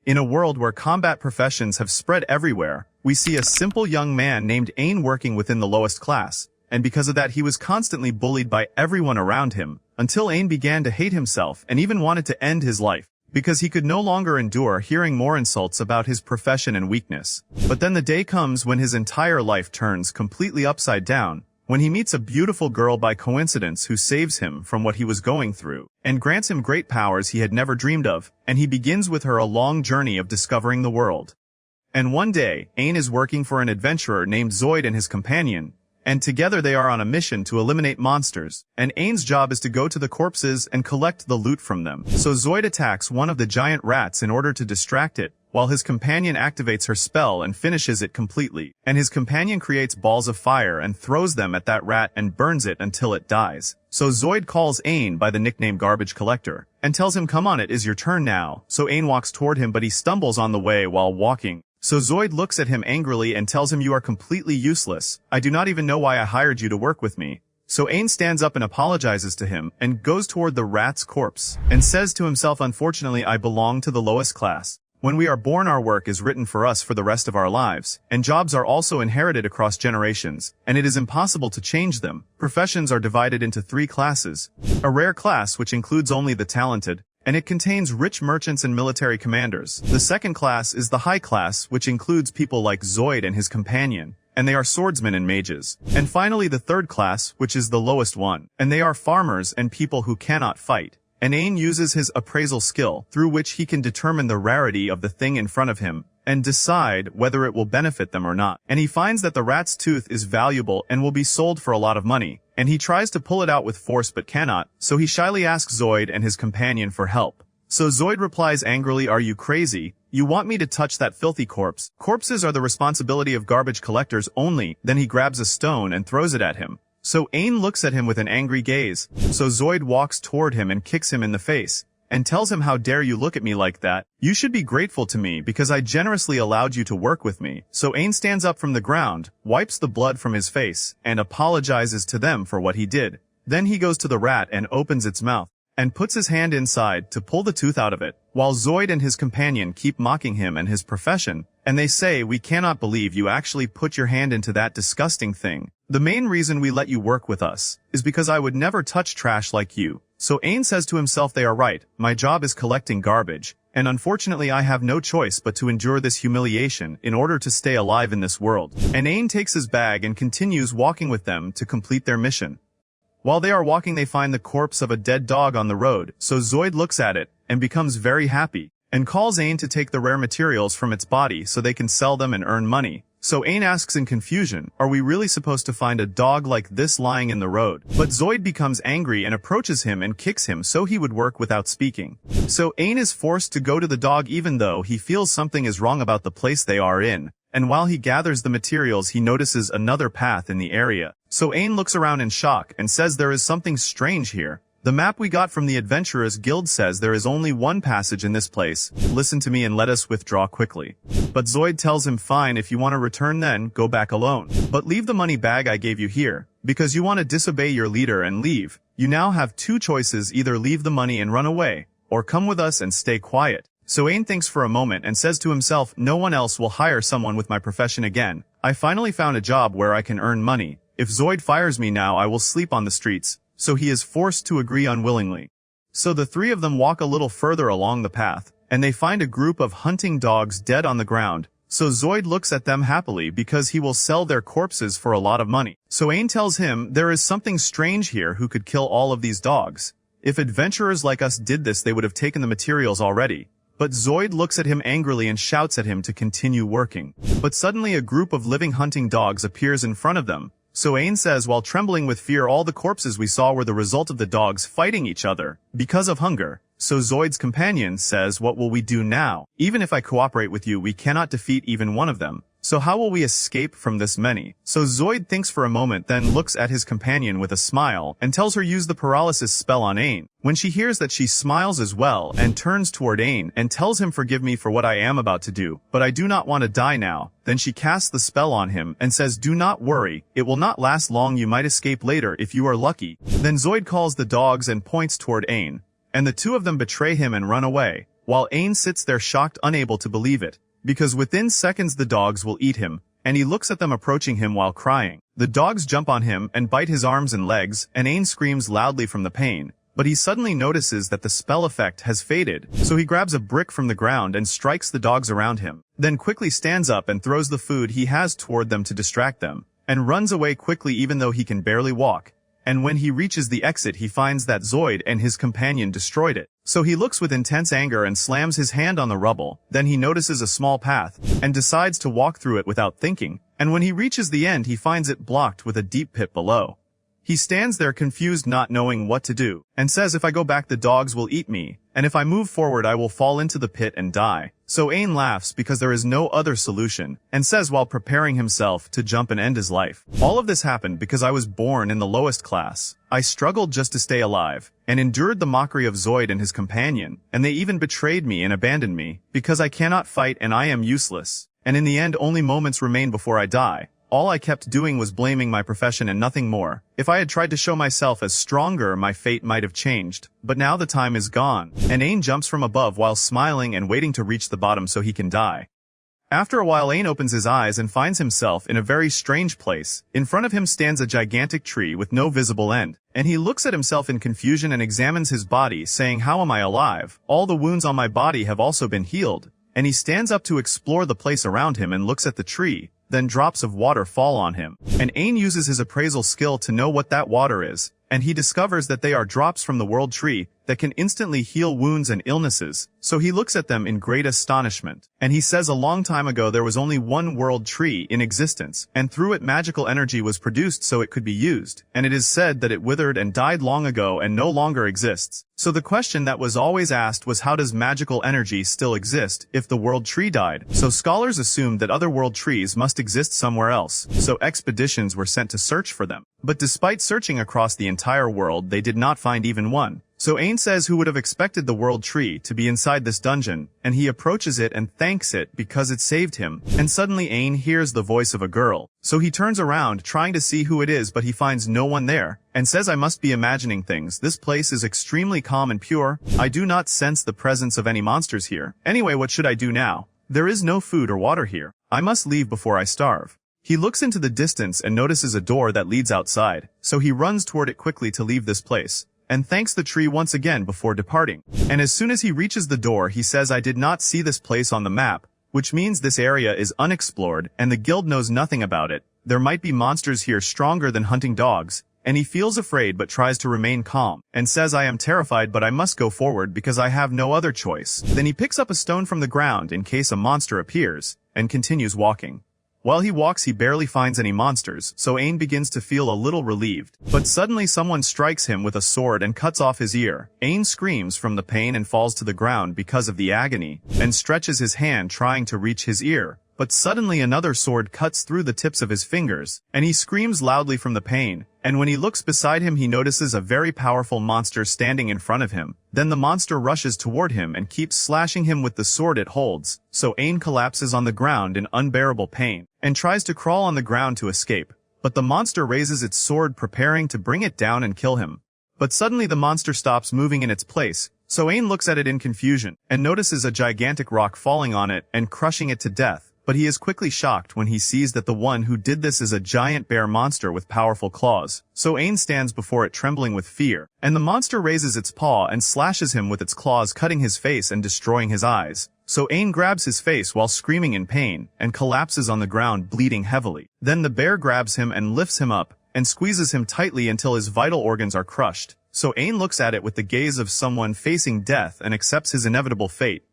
In a world where combat professions have spread everywhere, we see a simple young man named Ain working within the lowest class, and because of that he was constantly bullied by everyone around him, until Ain began to hate himself and even wanted to end his life, because he could no longer endure hearing more insults about his profession and weakness. But then the day comes when his entire life turns completely upside down, when he meets a beautiful girl by coincidence who saves him from what he was going through, and grants him great powers he had never dreamed of, and he begins with her a long journey of discovering the world. And one day, Ain is working for an adventurer named Zoid and his companion, and together they are on a mission to eliminate monsters, and Ain's job is to go to the corpses and collect the loot from them. So Zoid attacks one of the giant rats in order to distract it, while his companion activates her spell and finishes it completely, and his companion creates balls of fire and throws them at that rat and burns it until it dies. So Zoid calls Ain by the nickname Garbage Collector, and tells him come on, it is your turn now. So Ain walks toward him but he stumbles on the way while walking. So Zoid looks at him angrily and tells him you are completely useless, I do not even know why I hired you to work with me. So Ain stands up and apologizes to him, and goes toward the rat's corpse, and says to himself unfortunately I belong to the lowest class. When we are born our work is written for us for the rest of our lives, and jobs are also inherited across generations, and it is impossible to change them. Professions are divided into 3 classes. A rare class which includes only the talented, and it contains rich merchants and military commanders. The second class is the high class, which includes people like Zoid and his companion, and they are swordsmen and mages. And finally the third class, which is the lowest one, and they are farmers and people who cannot fight. And Ain uses his appraisal skill, through which he can determine the rarity of the thing in front of him, and decide whether it will benefit them or not. And he finds that the rat's tooth is valuable and will be sold for a lot of money, and he tries to pull it out with force but cannot, so he shyly asks Zoid and his companion for help. So Zoid replies angrily, are you crazy? You want me to touch that filthy corpse? Corpses are the responsibility of garbage collectors only. Then he grabs a stone and throws it at him. So Ain looks at him with an angry gaze. So Zoid walks toward him and kicks him in the face, and tells him how dare you look at me like that? You should be grateful to me because I generously allowed you to work with me. So Ain stands up from the ground, wipes the blood from his face, and apologizes to them for what he did. Then he goes to the rat and opens its mouth, and puts his hand inside to pull the tooth out of it, while Zoid and his companion keep mocking him and his profession, and they say we cannot believe you actually put your hand into that disgusting thing. The main reason we let you work with us is because I would never touch trash like you. So Ain says to himself they are right, my job is collecting garbage, and unfortunately I have no choice but to endure this humiliation in order to stay alive in this world. And Ain takes his bag and continues walking with them to complete their mission. While they are walking they find the corpse of a dead dog on the road, so Zoid looks at it, and becomes very happy, and calls Ain to take the rare materials from its body so they can sell them and earn money. So Ain asks in confusion, are we really supposed to find a dog like this lying in the road? But Zoid becomes angry and approaches him and kicks him so he would work without speaking. So Ain is forced to go to the dog even though he feels something is wrong about the place they are in. And while he gathers the materials he notices another path in the area. So Ain looks around in shock and says there is something strange here. The map we got from the Adventurers Guild says there is only one passage in this place. Listen to me and let us withdraw quickly. But Zoid tells him fine, if you want to return then, go back alone. But leave the money bag I gave you here. Because you want to disobey your leader and leave. You now have 2 choices, either leave the money and run away, or come with us and stay quiet. So Ain thinks for a moment and says to himself, no one else will hire someone with my profession again. I finally found a job where I can earn money. If Zoid fires me now I will sleep on the streets. So he is forced to agree unwillingly. So the 3 of them walk a little further along the path, and they find a group of hunting dogs dead on the ground. So Zoid looks at them happily because he will sell their corpses for a lot of money. So Ain tells him there is something strange here who could kill all of these dogs. If adventurers like us did this they would have taken the materials already. But Zoid looks at him angrily and shouts at him to continue working. But suddenly a group of living hunting dogs appears in front of them. So Ain says while trembling with fear all the corpses we saw were the result of the dogs fighting each other because of hunger. So Zoid's companion says what will we do now? Even if I cooperate with you we cannot defeat even one of them. So how will we escape from this many? So Zoid thinks for a moment then looks at his companion with a smile and tells her use the paralysis spell on Ain. When she hears that she smiles as well and turns toward Ain and tells him forgive me for what I am about to do, but I do not want to die now. Then she casts the spell on him and says do not worry, it will not last long, you might escape later if you are lucky. Then Zoid calls the dogs and points toward Ain, and the 2 of them betray him and run away, while Ain sits there shocked, unable to believe it. Because within seconds the dogs will eat him, and he looks at them approaching him while crying. The dogs jump on him and bite his arms and legs, and Ain screams loudly from the pain. But he suddenly notices that the spell effect has faded, so he grabs a brick from the ground and strikes the dogs around him, then quickly stands up and throws the food he has toward them to distract them, and runs away quickly even though he can barely walk. And when he reaches the exit he finds that Zoid and his companion destroyed it. So he looks with intense anger and slams his hand on the rubble, then he notices a small path, and decides to walk through it without thinking, and when he reaches the end he finds it blocked with a deep pit below. He stands there confused, not knowing what to do, and says, if I go back the dogs will eat me, and if I move forward I will fall into the pit and die. So Ain laughs because there is no other solution, and says while preparing himself to jump and end his life, all of this happened because I was born in the lowest class. I struggled just to stay alive, and endured the mockery of Zoid and his companion, and they even betrayed me and abandoned me, because I cannot fight and I am useless. And in the end only moments remain before I die. All I kept doing was blaming my profession and nothing more. If I had tried to show myself as stronger, my fate might have changed. But now the time is gone. And Ain jumps from above while smiling and waiting to reach the bottom so he can die. After a while Ain opens his eyes and finds himself in a very strange place. In front of him stands a gigantic tree with no visible end. And he looks at himself in confusion and examines his body, saying, how am I alive? All the wounds on my body have also been healed. And he stands up to explore the place around him and looks at the tree. Then drops of water fall on him, and Ain uses his appraisal skill to know what that water is, and he discovers that they are drops from the world tree that can instantly heal wounds and illnesses, so he looks at them in great astonishment. And he says a long time ago there was only one world tree in existence, and through it magical energy was produced so it could be used, and it is said that it withered and died long ago and no longer exists. So the question that was always asked was, how does magical energy still exist if the world tree died? So scholars assumed that other world trees must exist somewhere else, so expeditions were sent to search for them. But despite searching across the entire world they did not find even one. So Ain says who would have expected the world tree to be inside this dungeon, and he approaches it and thanks it because it saved him. And suddenly Ain hears the voice of a girl. So he turns around trying to see who it is, but he finds no one there, and says, I must be imagining things. This place is extremely calm and pure. I do not sense the presence of any monsters here. Anyway, what should I do now? There is no food or water here. I must leave before I starve. He looks into the distance and notices a door that leads outside, so he runs toward it quickly to leave this place, and thanks the tree once again before departing. And as soon as he reaches the door he says, I did not see this place on the map, which means this area is unexplored and the guild knows nothing about it. There might be monsters here stronger than hunting dogs, and he feels afraid but tries to remain calm, and says, I am terrified but I must go forward because I have no other choice. Then he picks up a stone from the ground in case a monster appears, and continues walking. While he walks he barely finds any monsters, so Ain begins to feel a little relieved. But suddenly someone strikes him with a sword and cuts off his ear. Ain screams from the pain and falls to the ground because of the agony, and stretches his hand trying to reach his ear. But suddenly another sword cuts through the tips of his fingers, and he screams loudly from the pain, and when he looks beside him he notices a very powerful monster standing in front of him. Then the monster rushes toward him and keeps slashing him with the sword it holds, so Ain collapses on the ground in unbearable pain, and tries to crawl on the ground to escape. But the monster raises its sword preparing to bring it down and kill him. But suddenly the monster stops moving in its place, so Ain looks at it in confusion, and notices a gigantic rock falling on it and crushing it to death. But he is quickly shocked when he sees that the one who did this is a giant bear monster with powerful claws. So Ain stands before it trembling with fear, and the monster raises its paw and slashes him with its claws, cutting his face and destroying his eyes. So Ain grabs his face while screaming in pain, and collapses on the ground bleeding heavily. Then the bear grabs him and lifts him up, and squeezes him tightly until his vital organs are crushed. So Ain looks at it with the gaze of someone facing death and accepts his inevitable fate.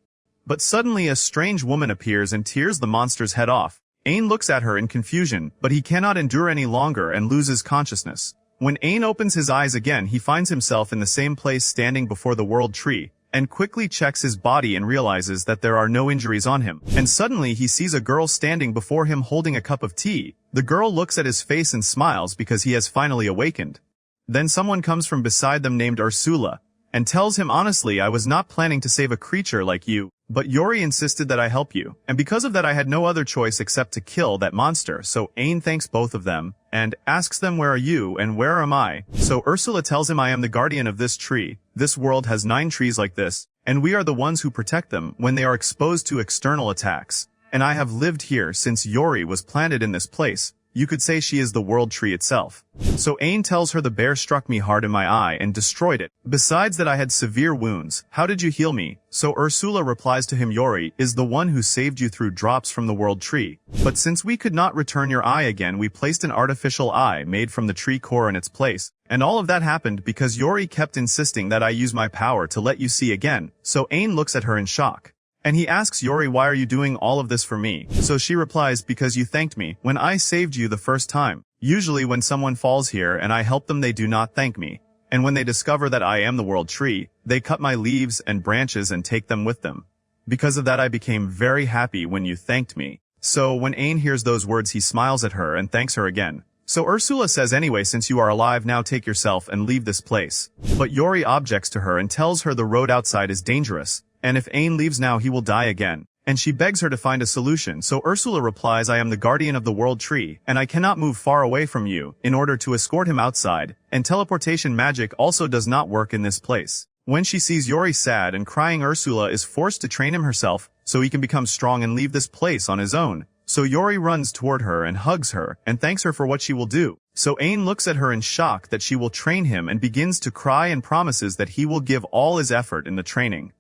But suddenly a strange woman appears and tears the monster's head off. Ain looks at her in confusion, but he cannot endure any longer and loses consciousness. When Ain opens his eyes again he finds himself in the same place standing before the world tree, and quickly checks his body and realizes that there are no injuries on him. And suddenly he sees a girl standing before him holding a cup of tea. The girl looks at his face and smiles because he has finally awakened. Then someone comes from beside them named Ursula, and tells him, honestly, I was not planning to save a creature like you, but Yori insisted that I help you, and because of that I had no other choice except to kill that monster. So Ain thanks both of them, and asks them, where are you and where am I? So Ursula tells him, I am the guardian of this tree. This world has 9 trees like this, and we are the ones who protect them when they are exposed to external attacks. And I have lived here since Yori was planted in this place. You could say she is the world tree itself. So Ain tells her the bear struck me hard in my eye and destroyed it. Besides that I had severe wounds. How did you heal me? So Ursula replies to him, Yori is the one who saved you through drops from the world tree. But since we could not return your eye again, we placed an artificial eye made from the tree core in its place. And all of that happened because Yori kept insisting that I use my power to let you see again. So Ain looks at her in shock. And he asks Yori, why are you doing all of this for me? So she replies, because you thanked me when I saved you the first time. Usually when someone falls here and I help them, they do not thank me. And when they discover that I am the world tree, they cut my leaves and branches and take them with them. Because of that I became very happy when you thanked me. So when Ain hears those words, he smiles at her and thanks her again. So Ursula says, anyway, since you are alive now, take yourself and leave this place. But Yori objects to her and tells her the road outside is dangerous. And if Ain leaves now, he will die again. And she begs her to find a solution, so Ursula replies, I am the guardian of the world tree, and I cannot move far away from you in order to escort him outside, and teleportation magic also does not work in this place. When she sees Yori sad and crying, Ursula is forced to train him herself, so he can become strong and leave this place on his own. So Yori runs toward her and hugs her, and thanks her for what she will do. So Ain looks at her in shock that she will train him and begins to cry and promises that he will give all his effort in the training.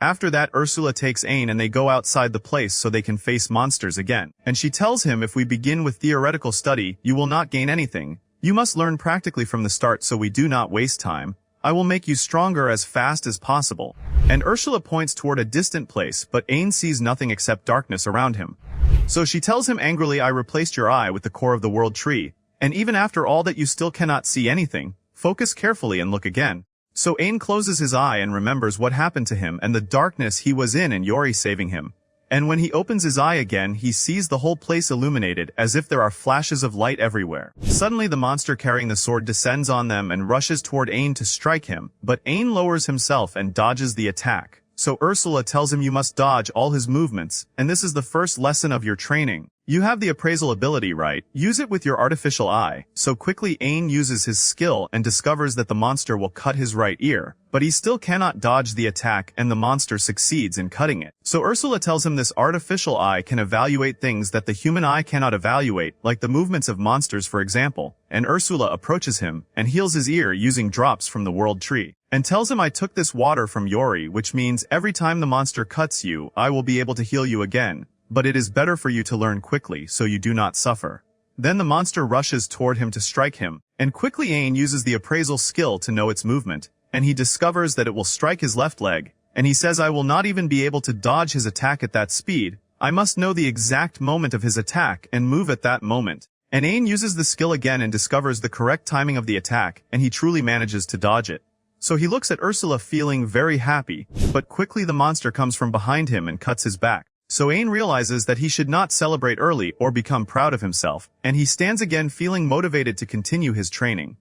After that, Ursula takes Ain and they go outside the place so they can face monsters again. And she tells him, if we begin with theoretical study, you will not gain anything. You must learn practically from the start so we do not waste time. I will make you stronger as fast as possible. And Ursula points toward a distant place, but Ain sees nothing except darkness around him. So she tells him angrily, I replaced your eye with the core of the world tree. And even after all that you still cannot see anything. Focus carefully and look again. So Ain closes his eye and remembers what happened to him and the darkness he was in and Yori saving him. And when he opens his eye again, he sees the whole place illuminated as if there are flashes of light everywhere. Suddenly the monster carrying the sword descends on them and rushes toward Ain to strike him, but Ain lowers himself and dodges the attack. So Ursula tells him you must dodge all his movements, and this is the first lesson of your training. You have the appraisal ability, right? Use it with your artificial eye. So quickly Ain uses his skill and discovers that the monster will cut his right ear, but he still cannot dodge the attack and the monster succeeds in cutting it. So Ursula tells him this artificial eye can evaluate things that the human eye cannot evaluate, like the movements of monsters for example, and Ursula approaches him and heals his ear using drops from the world tree. And tells him I took this water from Yori, which means every time the monster cuts you, I will be able to heal you again. But it is better for you to learn quickly so you do not suffer. Then the monster rushes toward him to strike him, and quickly Ain uses the appraisal skill to know its movement, and he discovers that it will strike his left leg, and he says I will not even be able to dodge his attack at that speed. I must know the exact moment of his attack and move at that moment. And Ain uses the skill again and discovers the correct timing of the attack, and he truly manages to dodge it. So he looks at Ursula feeling very happy, but quickly the monster comes from behind him and cuts his back. So Ain realizes that he should not celebrate early or become proud of himself, and he stands again feeling motivated to continue his training.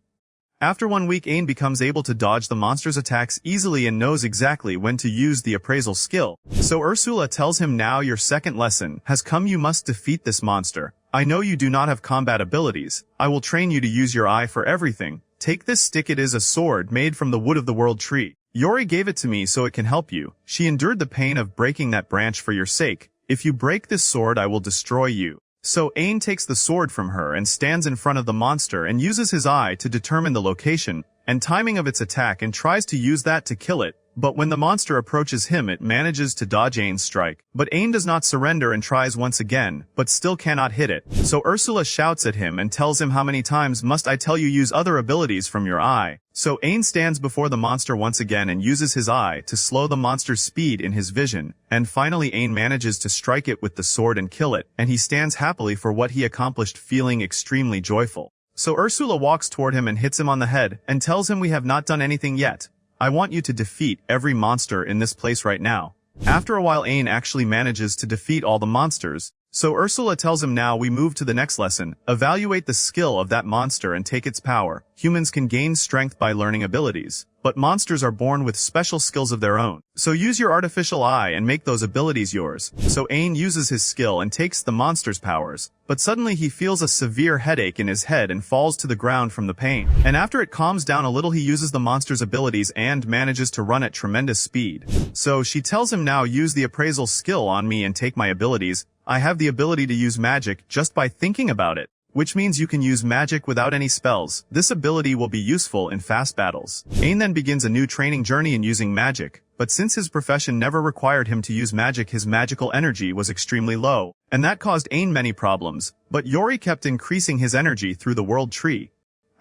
After 1 week, Ain becomes able to dodge the monster's attacks easily and knows exactly when to use the appraisal skill. So Ursula tells him, now your second lesson has come, you must defeat this monster. I know you do not have combat abilities. I will train you to use your eye for everything. Take this stick, it is a sword made from the wood of the world tree. Yori gave it to me so it can help you. She endured the pain of breaking that branch for your sake. If you break this sword, I will destroy you. So Ain takes the sword from her and stands in front of the monster and uses his eye to determine the location and timing of its attack and tries to use that to kill it. But when the monster approaches him, it manages to dodge Ain's strike. But Ain does not surrender and tries once again, but still cannot hit it. So Ursula shouts at him and tells him, how many times must I tell you, use other abilities from your eye? So Ain stands before the monster once again and uses his eye to slow the monster's speed in his vision. And finally Ain manages to strike it with the sword and kill it, and he stands happily for what he accomplished, feeling extremely joyful. So Ursula walks toward him and hits him on the head and tells him, we have not done anything yet. I want you to defeat every monster in this place right now. After a while Ain actually manages to defeat all the monsters, So Ursula tells him now we move to the next lesson, evaluate the skill of that monster and take its power. Humans can gain strength by learning abilities, but monsters are born with special skills of their own. So use your artificial eye and make those abilities yours. So Ain uses his skill and takes the monster's powers, but suddenly he feels a severe headache in his head and falls to the ground from the pain. And after it calms down a little he uses the monster's abilities and manages to run at tremendous speed. So she tells him now use the appraisal skill on me and take my abilities. I have the ability to use magic just by thinking about it, which means you can use magic without any spells. This ability will be useful in fast battles. Ain then begins a new training journey in using magic, but since his profession never required him to use magic, his magical energy was extremely low, and that caused Ain many problems, but Yori kept increasing his energy through the world tree.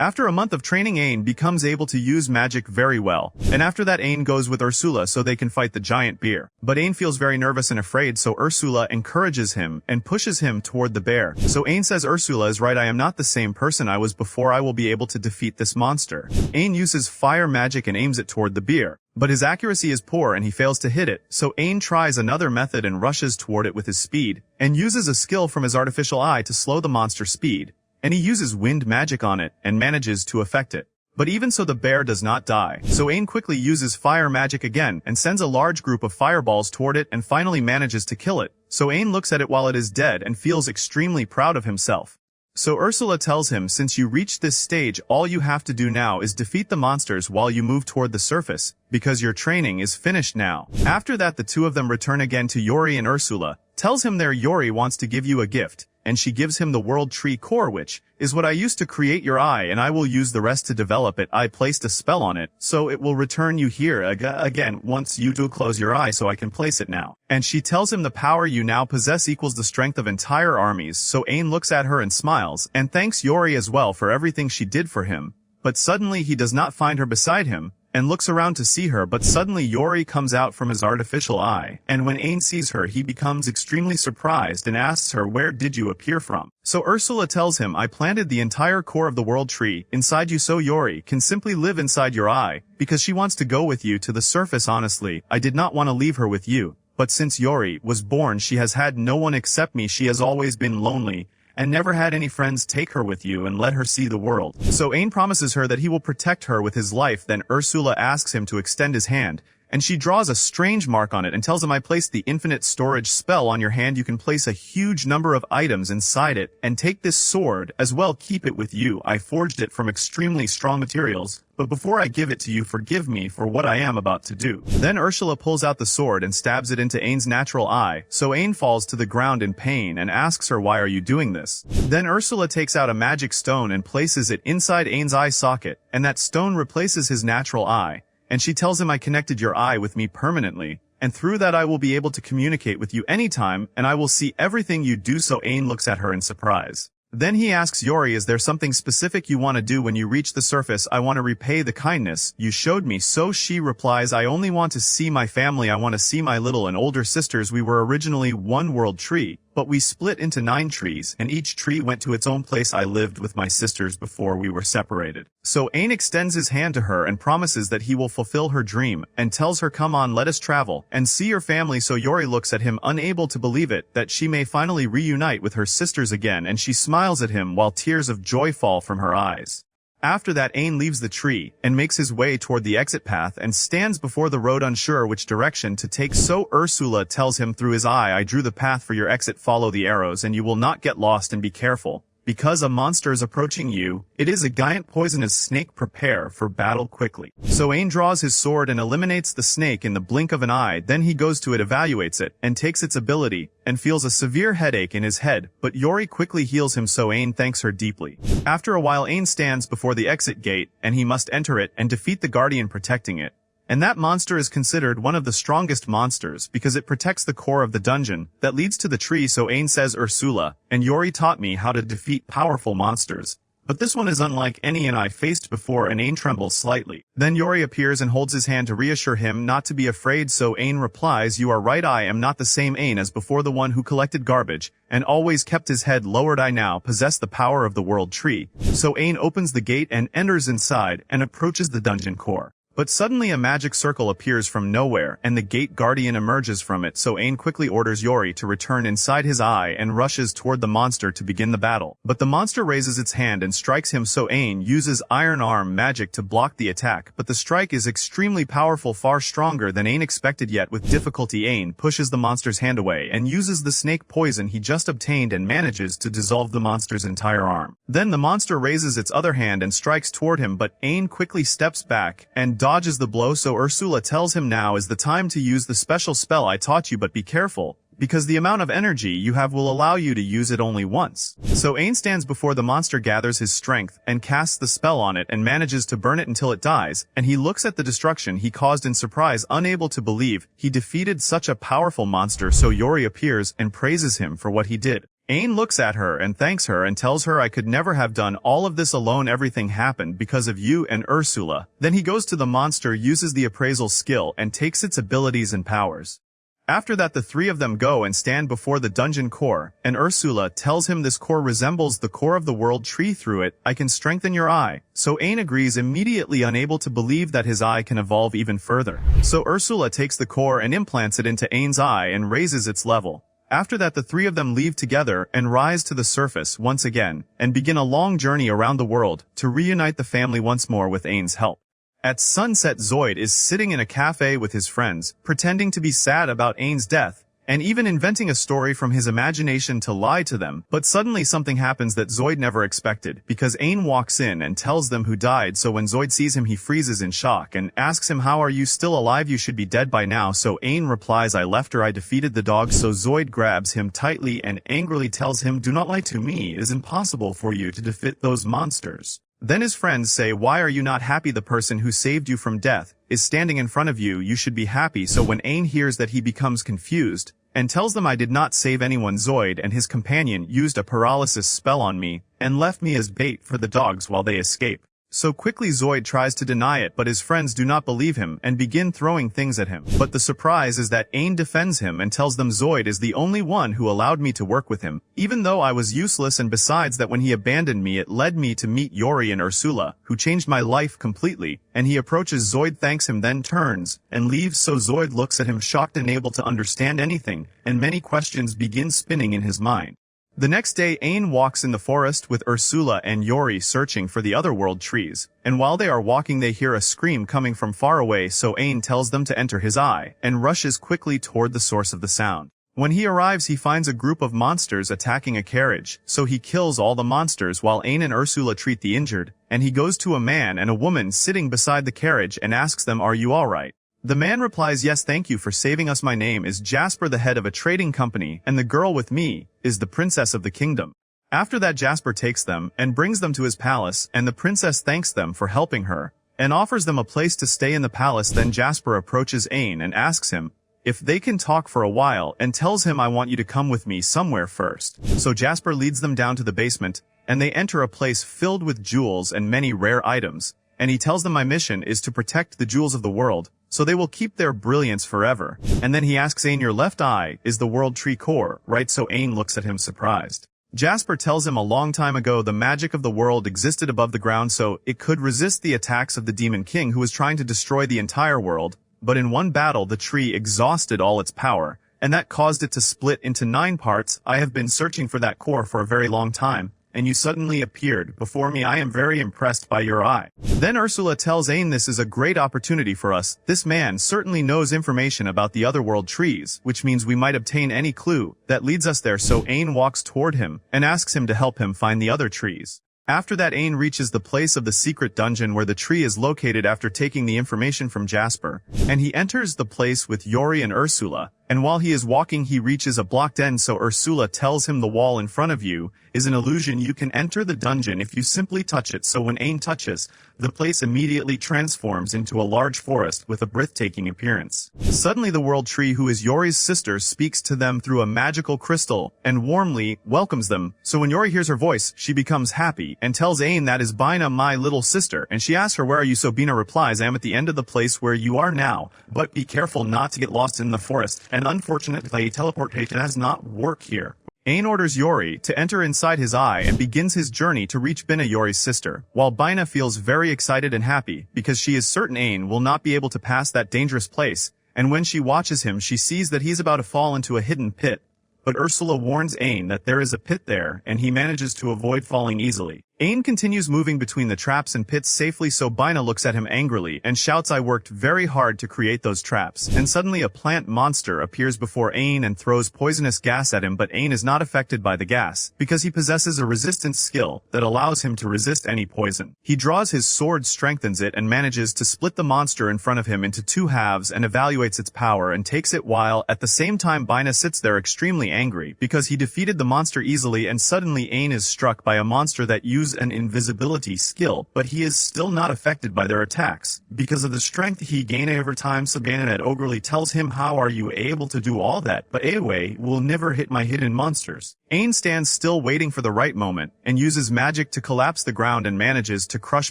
After a month of training, Ain becomes able to use magic very well, and after that Ain goes with Ursula so they can fight the giant bear. But Ain feels very nervous and afraid, so Ursula encourages him and pushes him toward the bear. So Ain says Ursula is right, I am not the same person I was before, I will be able to defeat this monster. Ain uses fire magic and aims it toward the bear, but his accuracy is poor and he fails to hit it, so Ain tries another method and rushes toward it with his speed, and uses a skill from his artificial eye to slow the monster's speed. And he uses wind magic on it and manages to affect it. But even so the bear does not die, so Ain quickly uses fire magic again and sends a large group of fireballs toward it and finally manages to kill it. So Ain looks at it while it is dead and feels extremely proud of himself. So Ursula tells him since you reached this stage all you have to do now is defeat the monsters while you move toward the surface, because your training is finished now. After that the two of them return again to Yori, and Ursula tells him there Yori wants to give you a gift, and she gives him the world tree core, which is what I used to create your eye, and I will use the rest to develop it. I placed a spell on it, so it will return you here again once you do close your eye, so I can place it now. And she tells him the power you now possess equals the strength of entire armies, so Ain looks at her and smiles, and thanks Yori as well for everything she did for him. But suddenly he does not find her beside him, and looks around to see her, but suddenly Yori comes out from his artificial eye, and when Ain sees her he becomes extremely surprised and asks her, where did you appear from? So Ursula tells him, I planted the entire core of the world tree inside you, so Yori can simply live inside your eye, because she wants to go with you to the surface. Honestly, I did not want to leave her with you, but since Yori was born she has had no one except me. She has always been lonely, and never had any friends. Take her with you and let her see the world. So Ain promises her that he will protect her with his life. Then Ursula asks him to extend his hand, and she draws a strange mark on it and tells him, I placed the infinite storage spell on your hand. You can place a huge number of items inside it, and take this sword as well, keep it with you. I forged it from extremely strong materials, but before I give it to you, forgive me for what I am about to do. Then Ursula pulls out the sword and stabs it into Ain's natural eye, so Ain falls to the ground in pain and asks her, why are you doing this? Then Ursula takes out a magic stone and places it inside Ain's eye socket, and that stone replaces his natural eye. And she tells him, I connected your eye with me permanently, and through that I will be able to communicate with you anytime, and I will see everything you do. So Ain looks at her in surprise. Then he asks Yori, is there something specific you want to do when you reach the surface? I want to repay the kindness you showed me. So she replies, I only want to see my family. I want to see my little and older sisters. We were originally one world tree, but we split into 9 trees, and each tree went to its own place. I lived with my sisters before we were separated. So Ain extends his hand to her and promises that he will fulfill her dream, and tells her, come on, let us travel and see your family. So Yori looks at him, unable to believe it, that she may finally reunite with her sisters again, and she smiles at him while tears of joy fall from her eyes. After that Ain leaves the tree and makes his way toward the exit path and stands before the road unsure which direction to take. So Ursula tells him through his eye, I drew the path for your exit, follow the arrows and you will not get lost, and be careful, because a monster is approaching you. It is a giant poisonous snake. Prepare for battle quickly. So Ain draws his sword and eliminates the snake in the blink of an eye. Then he goes to it, evaluates it, and takes its ability, and feels a severe headache in his head, but Yori quickly heals him, so Ain thanks her deeply. After a while Ain stands before the exit gate, and he must enter it and defeat the guardian protecting it. And that monster is considered one of the strongest monsters because it protects the core of the dungeon that leads to the tree. So Ain says, Ursula and Yori taught me how to defeat powerful monsters, but this one is unlike any I faced before, and Ain trembles slightly. Then Yori appears and holds his hand to reassure him not to be afraid. So Ain replies, you are right, I am not the same Ain as before, the one who collected garbage and always kept his head lowered. I now possess the power of the world tree. So Ain opens the gate and enters inside and approaches the dungeon core. But suddenly a magic circle appears from nowhere and the gate guardian emerges from it, so Ain quickly orders Yori to return inside his eye and rushes toward the monster to begin the battle. But the monster raises its hand and strikes him, so Ain uses Iron Arm magic to block the attack, but the strike is extremely powerful, far stronger than Ain expected. Yet with difficulty Ain pushes the monster's hand away and uses the snake poison he just obtained and manages to dissolve the monster's entire arm. Then the monster raises its other hand and strikes toward him, but Ain quickly steps back and dodges the blow, so Ursula tells him now is the time to use the special spell I taught you, but be careful, because the amount of energy you have will allow you to use it only once. So Ain stands before the monster, gathers his strength, and casts the spell on it and manages to burn it until it dies, and he looks at the destruction he caused in surprise, unable to believe he defeated such a powerful monster. So Yori appears and praises him for what he did. Ain looks at her and thanks her and tells her, I could never have done all of this alone, everything happened because of you and Ursula. Then he goes to the monster, uses the appraisal skill, and takes its abilities and powers. After that the three of them go and stand before the dungeon core, and Ursula tells him this core resembles the core of the world tree. Through it, I can strengthen your eye. So Ain agrees immediately, unable to believe that his eye can evolve even further. So Ursula takes the core and implants it into Ain's eye and raises its level. After that the three of them leave together and rise to the surface once again, and begin a long journey around the world to reunite the family once more with Ain's help. At sunset Zoid is sitting in a cafe with his friends, pretending to be sad about Ain's death, and even inventing a story from his imagination to lie to them. But suddenly something happens that Zoid never expected, because Ain walks in and tells them who died. So when Zoid sees him he freezes in shock and asks him, how are you still alive? You should be dead by now. So Ain replies, I left her, I defeated the dog. So Zoid grabs him tightly and angrily tells him, do not lie to me, it is impossible for you to defeat those monsters. Then his friends say, why are you not happy? The person who saved you from death is standing in front of you, you should be happy. So when Ain hears that, he becomes confused and tells them, I did not save anyone. Zoid and his companion used a paralysis spell on me and left me as bait for the dogs while they escape. So quickly Zoid tries to deny it, but his friends do not believe him and begin throwing things at him. But the surprise is that Ain defends him and tells them Zoid is the only one who allowed me to work with him, even though I was useless, and besides that when he abandoned me it led me to meet Yori and Ursula, who changed my life completely. And he approaches Zoid, thanks him, then turns and leaves. So Zoid looks at him shocked, unable to understand anything, and many questions begin spinning in his mind. The next day Ain walks in the forest with Ursula and Yori searching for the other world trees, and while they are walking they hear a scream coming from far away, so Ain tells them to enter his eye, and rushes quickly toward the source of the sound. When he arrives he finds a group of monsters attacking a carriage, so he kills all the monsters while Ain and Ursula treat the injured, and he goes to a man and a woman sitting beside the carriage and asks them, are you alright? The man replies, yes, thank you for saving us. My name is Jasper, the head of a trading company, and the girl with me is the princess of the kingdom. After that Jasper takes them and brings them to his palace, and the princess thanks them for helping her and offers them a place to stay in the palace. Then Jasper approaches Ain and asks him if they can talk for a while and tells him, I want you to come with me somewhere first. So Jasper leads them down to the basement, and they enter a place filled with jewels and many rare items, and he tells them my mission is to protect the jewels of the world, so they will keep their brilliance forever. And then he asks Ain, your left eye is the world tree core, right? So Ain looks at him surprised. Jasper tells him a long time ago the magic of the world existed above the ground, so it could resist the attacks of the demon king who was trying to destroy the entire world. But in one battle the tree exhausted all its power, and that caused it to split into 9 parts. I have been searching for that core for a very long time, and you suddenly appeared before me. I am very impressed by your eye. Then Ursula tells Ain, this is a great opportunity for us. This man certainly knows information about the otherworld trees, which means we might obtain any clue that leads us there. So Ain walks toward him and asks him to help him find the other trees. After that Ain reaches the place of the secret dungeon where the tree is located after taking the information from Jasper, and he enters the place with Yori and Ursula, and while he is walking he reaches a blocked end, so Ursula tells him the wall in front of you is an illusion. You can enter the dungeon if you simply touch it. So when Ain touches, the place immediately transforms into a large forest with a breathtaking appearance. Suddenly the world tree, who is Yori's sister, speaks to them through a magical crystal and warmly welcomes them. So when Yori hears her voice, she becomes happy and tells Ain that is Bina, my little sister, and she asks her, where are you? So Bina replies, I am at the end of the place where you are now, but be careful not to get lost in the forest, and unfortunately teleportation does not work here. Ain orders Yori to enter inside his eye and begins his journey to reach Bina, Yori's sister, while Bina feels very excited and happy because she is certain Ain will not be able to pass that dangerous place, and when she watches him she sees that he's about to fall into a hidden pit. But Ursula warns Ain that there is a pit there and he manages to avoid falling easily. Ain continues moving between the traps and pits safely, so Bina looks at him angrily and shouts, "I worked very hard to create those traps." And suddenly a plant monster appears before Ain and throws poisonous gas at him, but Ain is not affected by the gas because he possesses a resistance skill that allows him to resist any poison. He draws his sword, strengthens it, and manages to split the monster in front of him into two halves and evaluates its power and takes it, while at the same time Bina sits there extremely angry because he defeated the monster easily, and suddenly Ain is struck by a monster that uses an invisibility skill, but he is still not affected by their attacks because of the strength he gained over time. So Bina angrily tells him, "How are you able to do all that? But anyway, will never hit my hidden monsters." Ain stands still waiting for the right moment and uses magic to collapse the ground and manages to crush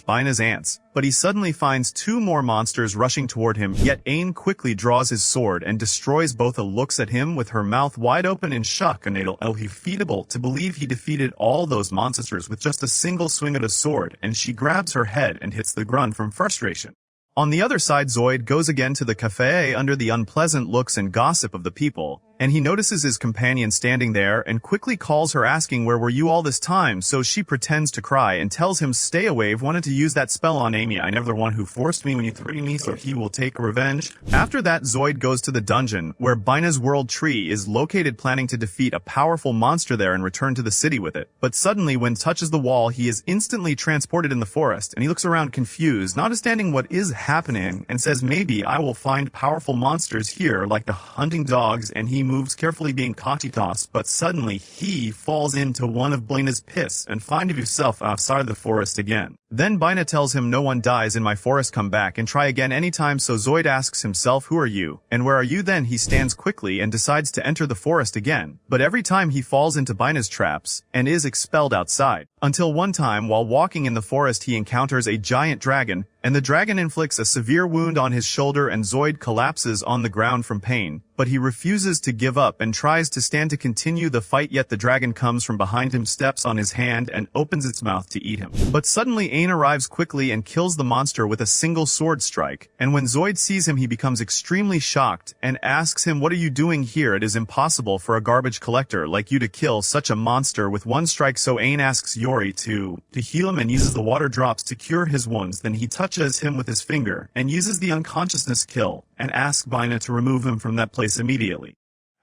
Bina's ants. But he suddenly finds two more monsters rushing toward him, yet Ain quickly draws his sword and destroys both. Looks at him with her mouth wide open in shock, and unbelievable to believe he defeated all those monsters with just a single swing of a sword, and she grabs her head and hits the ground from frustration. On the other side, Zoid goes again to the cafe under the unpleasant looks and gossip of the people, and he notices his companion standing there and quickly calls her, asking, "Where were you all this time?" So she pretends to cry and tells him, "Stay away, I've wanted to use that spell on Amy. I never the one who forced me when you threatened me, so he will take revenge." After that, Zoid goes to the dungeon where Bina's world tree is located, planning to defeat a powerful monster there and return to the city with it. But suddenly, when touches the wall, he is instantly transported in the forest, and he looks around confused, not understanding what is happening, and says, "Maybe I will find powerful monsters here like the hunting dogs," and he moves carefully, being cautious, but suddenly he falls into one of Bina's pits and finds himself outside the forest again. Then Bina tells him, "No one dies in my forest, come back and try again anytime." So Zoid asks himself, "Who are you? And where are you?" Then he stands quickly and decides to enter the forest again, but every time he falls into Bina's traps and is expelled outside. Until one time, while walking in the forest, he encounters a giant dragon, and the dragon inflicts a severe wound on his shoulder, and Zoid collapses on the ground from pain. But he refuses to give up and tries to stand to continue the fight, yet the dragon comes from behind him, steps on his hand, and opens its mouth to eat him. But suddenly Ain arrives quickly and kills the monster with a single sword strike, and when Zoid sees him he becomes extremely shocked and asks him, "What are you doing here? It is impossible for a garbage collector like you to kill such a monster with one strike." So Ain asks Yori to heal him and uses the water drops to cure his wounds. Then he touches him with his finger and uses the unconsciousness kill and asks Bina to remove him from that place immediately.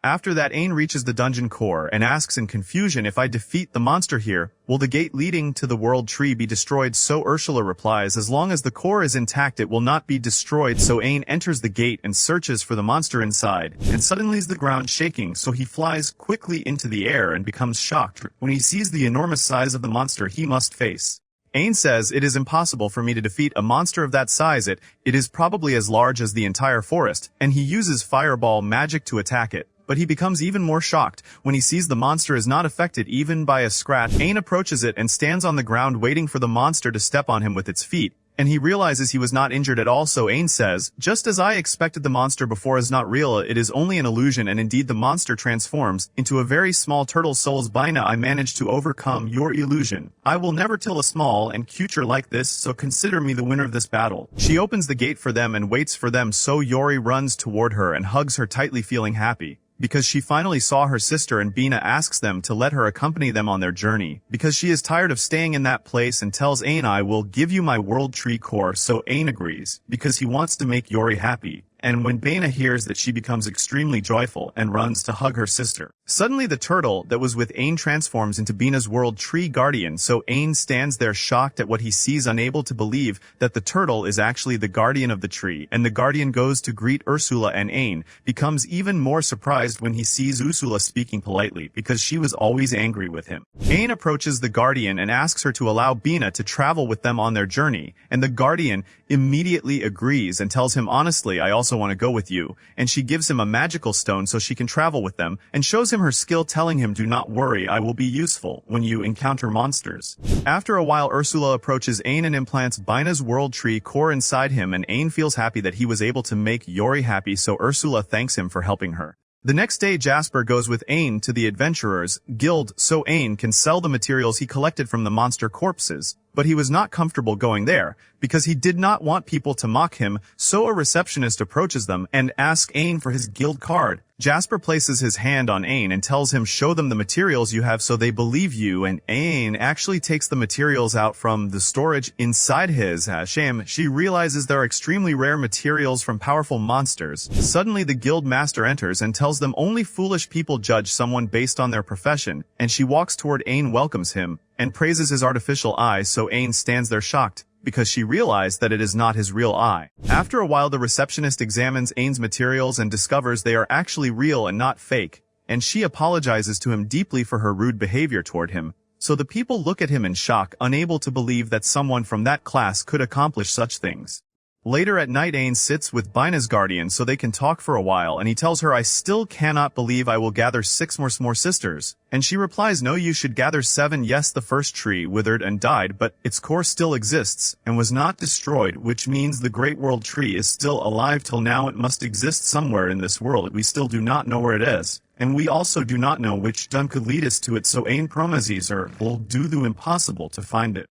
After that, Ain reaches the dungeon core and asks in confusion, "If I defeat the monster here, will the gate leading to the world tree be destroyed?" So Ursula replies, "As long as the core is intact, it will not be destroyed." So Ain enters the gate and searches for the monster inside, and suddenly is the ground shaking, so he flies quickly into the air and becomes shocked when he sees the enormous size of the monster he must face. Ain says, "It is impossible for me to defeat a monster of that size. It is probably as large as the entire forest," and he uses fireball magic to attack it. But he becomes even more shocked when he sees the monster is not affected even by a scratch. Ain approaches it and stands on the ground waiting for the monster to step on him with its feet, and he realizes he was not injured at all. So Ain says, "Just as I expected, the monster before is not real, it is only an illusion," and indeed the monster transforms into a very small turtle. Souls, Bina, "I managed to overcome your illusion. I will never tell a small and creature like this, so consider me the winner of this battle." She opens the gate for them and waits for them, so Yori runs toward her and hugs her tightly, feeling happy because she finally saw her sister, and Bina asks them to let her accompany them on their journey because she is tired of staying in that place, and tells Ain, "I will give you my world tree core." So Ain agrees because he wants to make Yori happy. And when Bina hears that, she becomes extremely joyful and runs to hug her sister. Suddenly the turtle that was with Ain transforms into Bina's world tree guardian, so Ain stands there shocked at what he sees, unable to believe that the turtle is actually the guardian of the tree, and the guardian goes to greet Ursula, and Ain becomes even more surprised when he sees Ursula speaking politely because she was always angry with him. Ain approaches the guardian and asks her to allow Bina to travel with them on their journey, and the guardian immediately agrees and tells him, "Honestly, I also want to go with you," and she gives him a magical stone so she can travel with them, and shows him her skill, telling him, "Do not worry, I will be useful when you encounter monsters." After a while, Ursula approaches Ain and implants Bina's world tree core inside him, and Ain feels happy that he was able to make Yori happy, so Ursula thanks him for helping her. The next day Jasper goes with Ain to the Adventurers Guild so Ain can sell the materials he collected from the monster corpses, but he was not comfortable going there, because he did not want people to mock him, so a receptionist approaches them and asks Ain for his guild card. Jasper places his hand on Ain and tells him show them the materials you have so they believe you, and Ain actually takes the materials out from the storage inside his shame. She realizes they're extremely rare materials from powerful monsters. Suddenly the guild master enters and tells them only foolish people judge someone based on their profession, and she walks toward Ain, welcomes him, and praises his artificial eye, so Ain stands there shocked, because she realized that it is not his real eye. After a while the receptionist examines Ain's materials and discovers they are actually real and not fake, and she apologizes to him deeply for her rude behavior toward him, so the people look at him in shock, unable to believe that someone from that class could accomplish such things. Later at night Ain sits with Bina's guardian so they can talk for a while, and he tells her I still cannot believe I will gather 6 more sisters, and she replies no, you should gather 7. Yes, the first tree withered and died, but its core still exists and was not destroyed, which means the great world tree is still alive till now. It must exist somewhere in this world. We still do not know where it is, and we also do not know which dun could lead us to it, so Ain promises her will do the impossible to find it.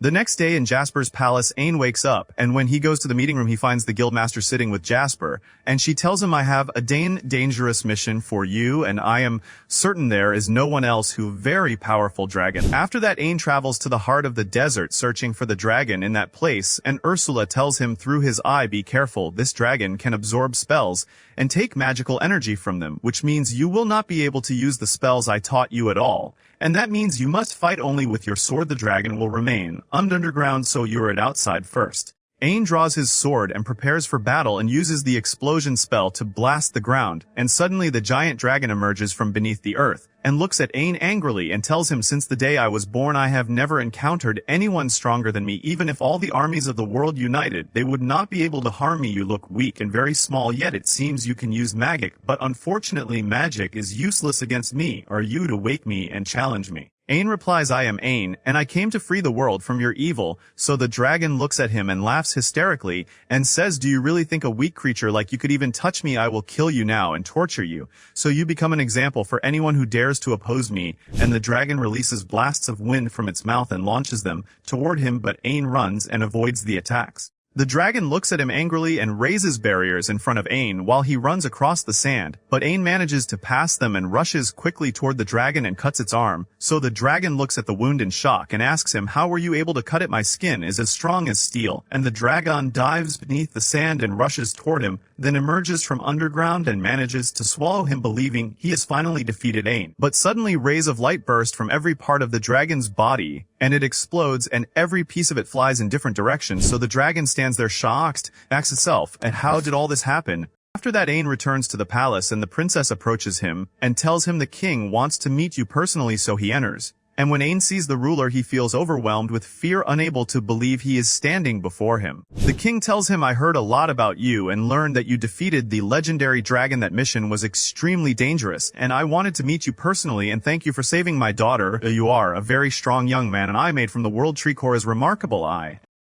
The next day in Jasper's palace, Ain wakes up, and when he goes to the meeting room he finds the guildmaster sitting with Jasper, and she tells him I have a dangerous mission for you, and I am certain there is no one else who very powerful dragon. After that Ain travels to the heart of the desert searching for the dragon in that place, and Ursula tells him through his eye be careful, this dragon can absorb spells and take magical energy from them, which means you will not be able to use the spells I taught you at all. And that means you must fight only with your sword. The dragon will remain underground, so you're at outside first. Ain draws his sword and prepares for battle and uses the explosion spell to blast the ground, and suddenly the giant dragon emerges from beneath the earth, and looks at Ain angrily and tells him since the day I was born I have never encountered anyone stronger than me. Even if all the armies of the world united, they would not be able to harm me. You look weak and very small, yet it seems you can use magic, but unfortunately magic is useless against me. Are you to wake me and challenge me? Ain replies I am Ain, and I came to free the world from your evil. So the dragon looks at him and laughs hysterically, and says do you really think a weak creature like you could even touch me? I will kill you now and torture you, so you become an example for anyone who dares to oppose me. And the dragon releases blasts of wind from its mouth and launches them toward him, but Ain runs and avoids the attacks. The dragon looks at him angrily and raises barriers in front of Ain while he runs across the sand, but Ain manages to pass them and rushes quickly toward the dragon and cuts its arm. So the dragon looks at the wound in shock and asks him, how were you able to cut it? My skin is as strong as steel. And the dragon dives beneath the sand and rushes toward him, then emerges from underground and manages to swallow him, believing he has finally defeated Ain. But suddenly rays of light burst from every part of the dragon's body, and it explodes, and every piece of it flies in different directions, so the dragon stands there shocked, asks itself, and how did all this happen? After that Ain returns to the palace and the princess approaches him, and tells him the king wants to meet you personally, so he enters. And when Ain sees the ruler he feels overwhelmed with fear, unable to believe he is standing before him. The king tells him I heard a lot about you and learned that you defeated the legendary dragon. That mission was extremely dangerous, and I wanted to meet you personally and thank you for saving my daughter. You are a very strong young man, and I made from the world tree core is remarkable.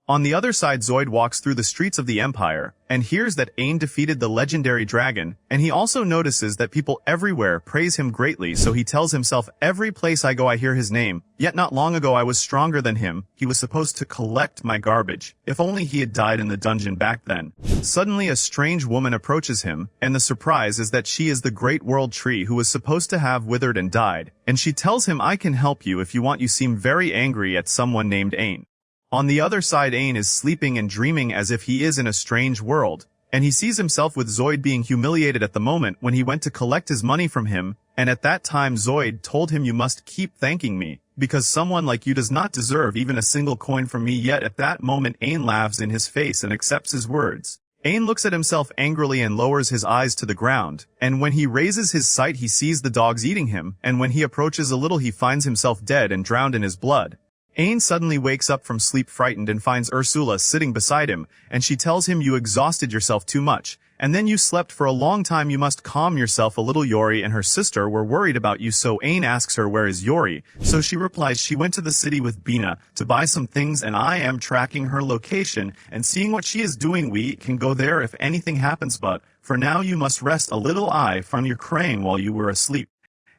On the other side Zoid walks through the streets of the empire, and hears that Ain defeated the legendary dragon, and he also notices that people everywhere praise him greatly, so he tells himself every place I go I hear his name, yet not long ago I was stronger than him. He was supposed to collect my garbage. If only he had died in the dungeon back then. Suddenly a strange woman approaches him, and the surprise is that she is the great world tree who was supposed to have withered and died, and she tells him I can help you if you want. You seem very angry at someone named Ain. On the other side Ain is sleeping and dreaming as if he is in a strange world, and he sees himself with Zoid being humiliated at the moment when he went to collect his money from him, and at that time Zoid told him you must keep thanking me, because someone like you does not deserve even a single coin from me. Yet at that moment Ain laughs in his face and accepts his words. Ain looks at himself angrily and lowers his eyes to the ground, and when he raises his sight he sees the dogs eating him, and when he approaches a little he finds himself dead and drowned in his blood. Ain suddenly wakes up from sleep frightened and finds Ursula sitting beside him, and she tells him you exhausted yourself too much, and then you slept for a long time. You must calm yourself a little. Yori and her sister were worried about you, so Ain asks her where is Yori, so she replies she went to the city with Bina to buy some things and I am tracking her location and seeing what she is doing. We can go there if anything happens, but For now you must rest a little eye from your crying while you were asleep.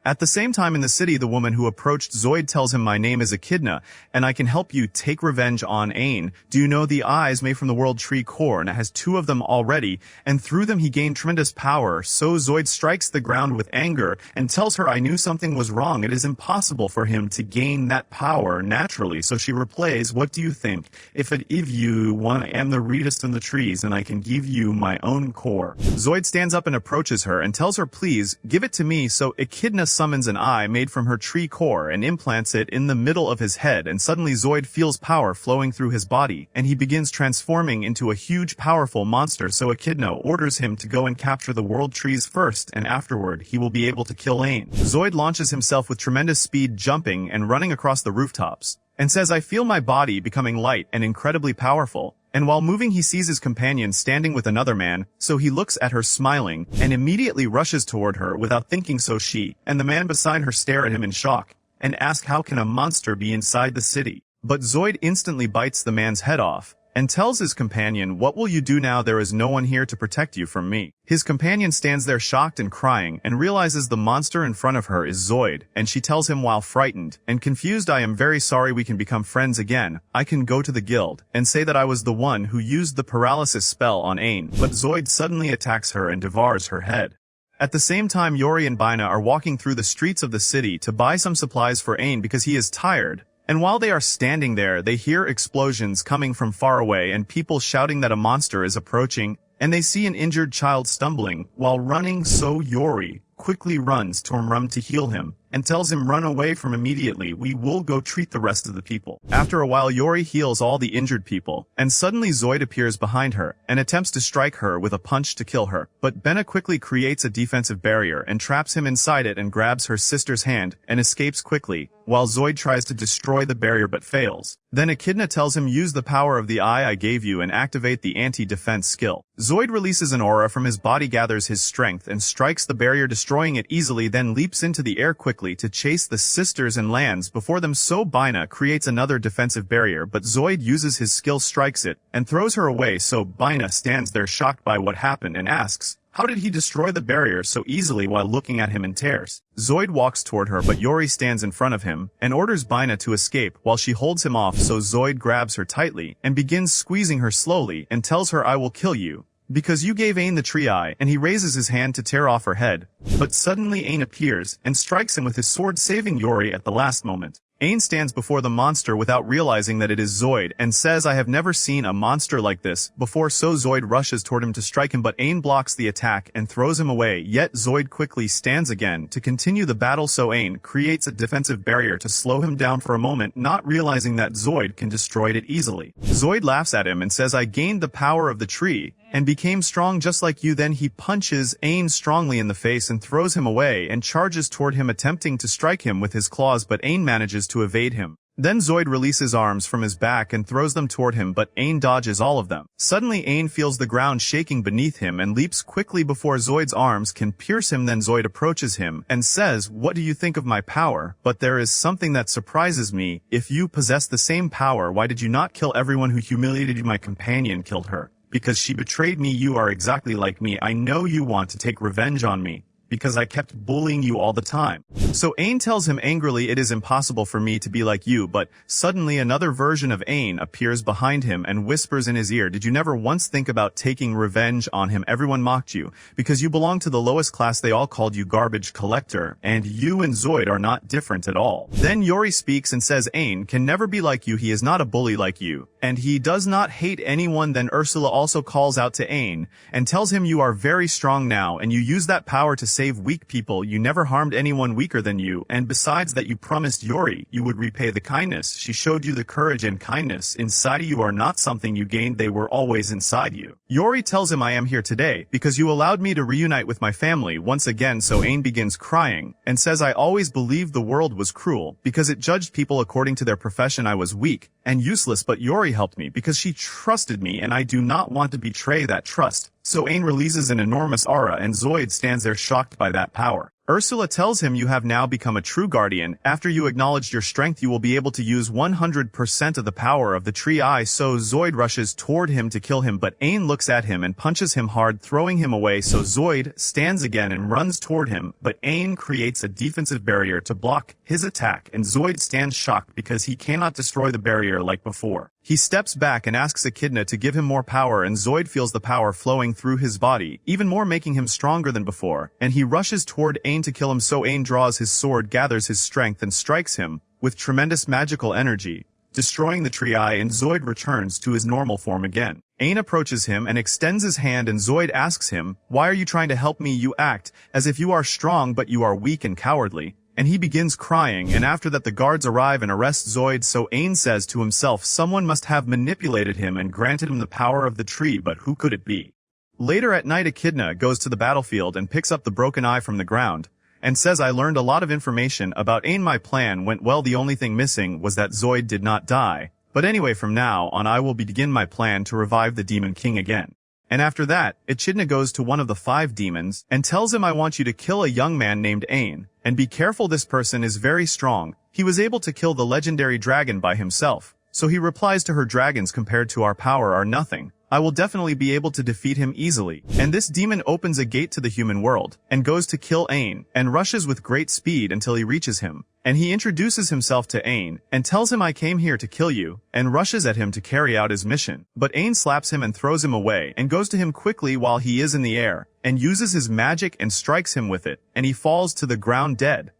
At the same time in the city, the woman who approached Zoid tells him, my name is Echidna, and I can help you take revenge on Ain. Do you know the eyes made from the world tree core, and it has 2 of them already, and through them he gained tremendous power. So Zoid strikes the ground with anger, and tells her I knew something was wrong. It is impossible for him to gain that power naturally. So she replies, what do you think? If you want, I am the reedest in the trees, and I can give you my own core. Zoid stands up and approaches her, and tells her, please, give it to me. So Echidna summons an eye made from her tree core and implants it in the middle of his head, and suddenly Zoid feels power flowing through his body, and he begins transforming into a huge powerful monster. So Echidna orders him to go and capture the world trees first, and afterward he will be able to kill Ain. Zoid launches himself with tremendous speed, jumping and running across the rooftops, and says, I feel my body becoming light and incredibly powerful. And while moving he sees his companion standing with another man, so he looks at her smiling, and immediately rushes toward her without thinking. So she and the man beside her stare at him in shock, and ask how can a monster be inside the city? But Zoid instantly bites the man's head off, and tells his companion, what will you do now? There is no one here to protect you from me. His companion stands there shocked and crying, and realizes the monster in front of her is Zoid, and she tells him while frightened and confused, I am very sorry, we can become friends again. I can go to the guild, and say that I was the one who used the paralysis spell on Ain. But Zoid suddenly attacks her and devours her head. At the same time, Yori and Bina are walking through the streets of the city to buy some supplies for Ain because he is tired. And while they are standing there, they hear explosions coming from far away and people shouting that a monster is approaching, and they see an injured child stumbling while running. So Yori quickly runs to Rum to heal him, and tells him run away from immediately, we will go treat the rest of the people. After a while Yori heals all the injured people, and suddenly Zoid appears behind her, and attempts to strike her with a punch to kill her. But Bena quickly creates a defensive barrier and traps him inside it and grabs her sister's hand and escapes quickly, while Zoid tries to destroy the barrier but fails. Then Echidna tells him use the power of the eye I gave you and activate the anti-defense skill. Zoid releases an aura from his body, gathers his strength, and strikes the barrier, destroying it easily, then leaps into the air quickly to chase the sisters and lands before them. So Bina creates another defensive barrier, but Zoid uses his skill, strikes it, and throws her away. So Bina stands there shocked by what happened and asks, how did he destroy the barrier so easily, while looking at him in tears. Zoid walks toward her, but Yori stands in front of him and orders Bina to escape while she holds him off. So Zoid grabs her tightly and begins squeezing her slowly and tells her, I will kill you because you gave Ain the tree eye, and he raises his hand to tear off her head. But suddenly Ain appears and strikes him with his sword, saving Yori at the last moment. Ain stands before the monster without realizing that it is Zoid and says, I have never seen a monster like this before. So Zoid rushes toward him to strike him, but Ain blocks the attack and throws him away. Yet Zoid quickly stands again to continue the battle, so Ain creates a defensive barrier to slow him down for a moment, not realizing that Zoid can destroy it easily. Zoid laughs at him and says, I gained the power of the tree and became strong just like you. Then he punches Ain strongly in the face and throws him away and charges toward him, attempting to strike him with his claws, but Ain manages to evade him. Then Zoid releases arms from his back and throws them toward him, but Ain dodges all of them. Suddenly Ain feels the ground shaking beneath him and leaps quickly before Zoid's arms can pierce him. Then Zoid approaches him and says, what do you think of my power? But there is something that surprises me. If you possess the same power, why did you not kill everyone who humiliated you? My companion killed her because she betrayed me. You are exactly like me. I know you want to take revenge on me because I kept bullying you all the time. So Ain tells him angrily, it is impossible for me to be like you. But suddenly another version of Ain appears behind him and whispers in his ear, did you never once think about taking revenge on him? Everyone mocked you because you belong to the lowest class. They all called you garbage collector, and you and Zoid are not different at all. Then Yori speaks and says, Ain can never be like you. He is not a bully like you, and he does not hate anyone. Then Ursula also calls out to Ain and tells him, you are very strong now, and you use that power to save weak people. You never harmed anyone weaker than you, and besides that, you promised Yori you would repay the kindness. She showed you the courage and kindness inside you are not something you gained, they were always inside you. Yori tells him, I am here today because you allowed me to reunite with my family once again. So Ain begins crying and says, I always believed the world was cruel because it judged people according to their profession. I was weak and useless, but Yori helped me because she trusted me, and I do not want to betray that trust. So Ain releases an enormous aura, and Zoid stands there shocked by that power. Ursula tells him you have now become a true guardian. After you acknowledged your strength, you will be able to use 100% of the power of the tree eye. So Zoid rushes toward him to kill him, but Ain looks at him and punches him hard, throwing him away. So Zoid stands again and runs toward him, but Ain creates a defensive barrier to block his attack, and Zoid stands shocked because he cannot destroy the barrier like before. He steps back and asks Echidna to give him more power, and Zoid feels the power flowing through his body, even more, making him stronger than before, and he rushes toward Ain to kill him. So Ain draws his sword, gathers his strength, and strikes him with tremendous magical energy, destroying the tree eye, and Zoid returns to his normal form again. Ain approaches him and extends his hand, and Zoid asks him, "Why are you trying to help me? You act as if you are strong, but you are weak and cowardly." And he begins crying, and after that the guards arrive and arrest Zoid. So Ain says to himself, someone must have manipulated him and granted him the power of the tree, but who could it be? Later at night, Echidna goes to the battlefield and picks up the broken eye from the ground, and says, "I learned a lot of information about Ain. My plan went well. The only thing missing was that Zoid did not die. But anyway, from now on I will begin my plan to revive the Demon King again." And after that, Echidna goes to one of the 5 demons and tells him, "I want you to kill a young man named Ain. And be careful, this person is very strong. He was able to kill the legendary dragon by himself." So he replies to her, "Dragons compared to our power are nothing. I will definitely be able to defeat him easily." And this demon opens a gate to the human world and goes to kill Ain, and rushes with great speed until he reaches him. And he introduces himself to Ain and tells him, "I came here to kill you," and rushes at him to carry out his mission. But Ain slaps him and throws him away, and goes to him quickly while he is in the air, and uses his magic and strikes him with it, and he falls to the ground dead.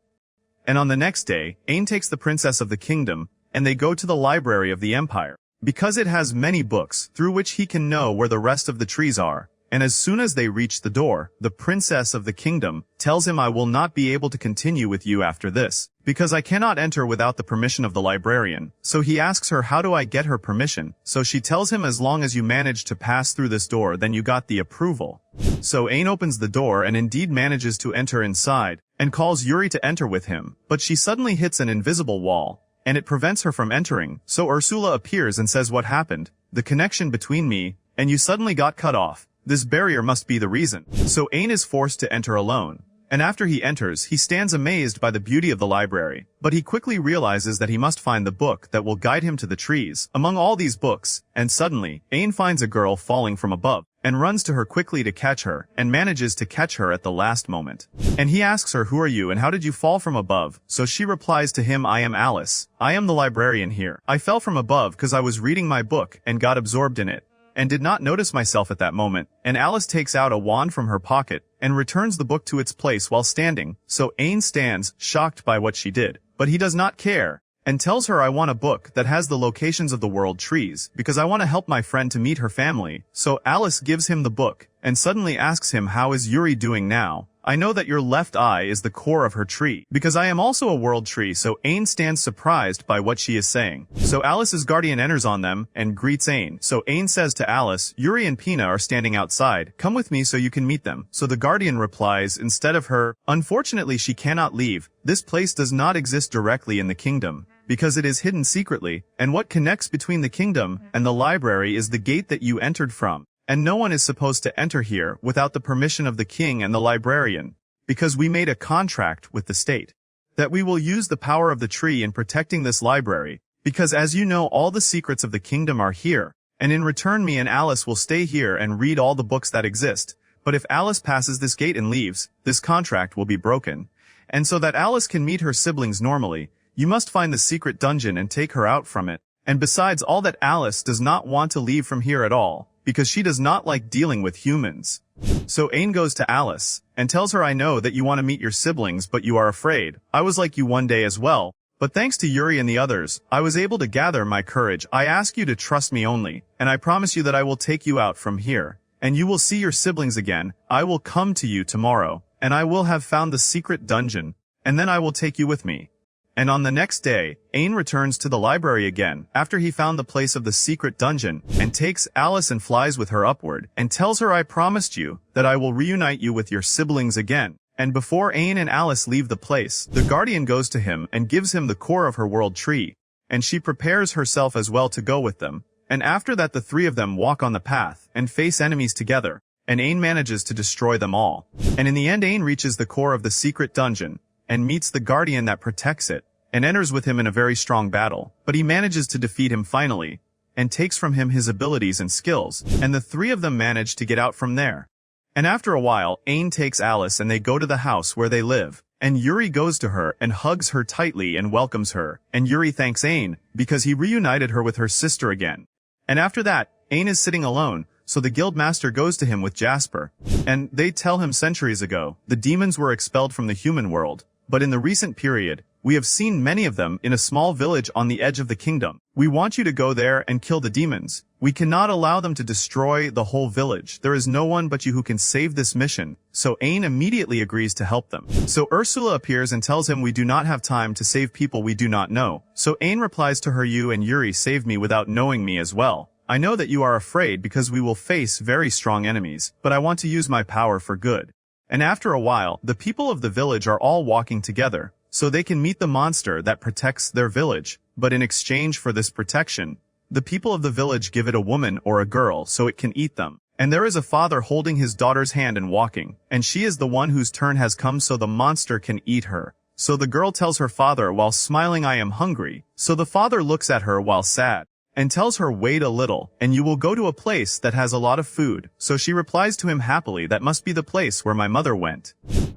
And on the next day, Ain takes the princess of the kingdom, and they go to the library of the empire, because it has many books through which he can know where the rest of the trees are. And as soon as they reach the door, the princess of the kingdom tells him, "I will not be able to continue with you after this, because I cannot enter without the permission of the librarian." So he asks her, "How do I get her permission?" So she tells him, "As long as you manage to pass through this door, then you got the approval." So Ain opens the door and indeed manages to enter inside, and calls Yuri to enter with him, but she suddenly hits an invisible wall, and it prevents her from entering. So Ursula appears and says, "What happened? The connection between me and you suddenly got cut off. This barrier must be the reason." So Ain is forced to enter alone. And after he enters, he stands amazed by the beauty of the library. But he quickly realizes that he must find the book that will guide him to the trees among all these books. And suddenly, Ain finds a girl falling from above, and runs to her quickly to catch her, and manages to catch her at the last moment. And he asks her, "Who are you and how did you fall from above?" So she replies to him, "I am Alice. I am the librarian here. I fell from above because I was reading my book and got absorbed in it, and did not notice myself at that moment." And Alice takes out a wand from her pocket, and returns the book to its place while standing. So Ain stands, shocked by what she did. But he does not care, and tells her, "I want a book that has the locations of the world trees, because I want to help my friend to meet her family." So Alice gives him the book, and suddenly asks him, "How is Yuri doing now? I know that your left eye is the core of her tree, because I am also a world tree." So Ain stands surprised by what she is saying. So Alice's guardian enters on them, and greets Ain. So Ain says to Alice, "Yuri and Pina are standing outside. Come with me so you can meet them." So the guardian replies instead of her, "Unfortunately she cannot leave. This place does not exist directly in the kingdom, because it is hidden secretly, and what connects between the kingdom and the library is the gate that you entered from. And no one is supposed to enter here without the permission of the king and the librarian, because we made a contract with the state that we will use the power of the tree in protecting this library, because as you know, all the secrets of the kingdom are here, and in return me and Alice will stay here and read all the books that exist. But if Alice passes this gate and leaves, this contract will be broken. And so that Alice can meet her siblings normally, you must find the secret dungeon and take her out from it. And besides all that, Alice does not want to leave from here at all, because she does not like dealing with humans." So Ain goes to Alice, and tells her, "I know that you want to meet your siblings, but you are afraid. I was like you one day as well. But thanks to Yuri and the others, I was able to gather my courage. I ask you to trust me only, and I promise you that I will take you out from here, and you will see your siblings again. I will come to you tomorrow, and I will have found the secret dungeon, and then I will take you with me." And on the next day, Ain returns to the library again, after he found the place of the secret dungeon, and takes Alice and flies with her upward, and tells her, "I promised you that I will reunite you with your siblings again." And before Ain and Alice leave the place, the guardian goes to him and gives him the core of her world tree, and she prepares herself as well to go with them. And after that the three of them walk on the path, and face enemies together. and Ain manages to destroy them all. And in the end, Ain reaches the core of the secret dungeon, and meets the guardian that protects it, and enters with him in a very strong battle. But he manages to defeat him finally, and takes from him his abilities and skills, and the three of them manage to get out from there. And after a while, Ain takes Alice and they go to the house where they live, and Yuri goes to her and hugs her tightly and welcomes her, and Yuri thanks Ain, because he reunited her with her sister again. And after that, Ain is sitting alone, so the guild master goes to him with Jasper, and they tell him centuries ago, the demons were expelled from the human world, but in the recent period, we have seen many of them in a small village on the edge of the kingdom. We want you to go there and kill the demons. We cannot allow them to destroy the whole village. There is no one but you who can save this mission. So Ain immediately agrees to help them. So Ursula appears and tells him we do not have time to save people we do not know. So Ain replies to her, you and Yuri saved me without knowing me as well. I know that you are afraid because we will face very strong enemies, but I want to use my power for good. And after a while, the people of the village are all walking together, so they can meet the monster that protects their village. But in exchange for this protection, the people of the village give it a woman or a girl so it can eat them. And there is a father holding his daughter's hand and walking, and she is the one whose turn has come so the monster can eat her. So the girl tells her father while smiling, I am hungry. So the father looks at her while sad, and tells her wait a little, and you will go to a place that has a lot of food. So she replies to him happily, that must be the place where my mother went.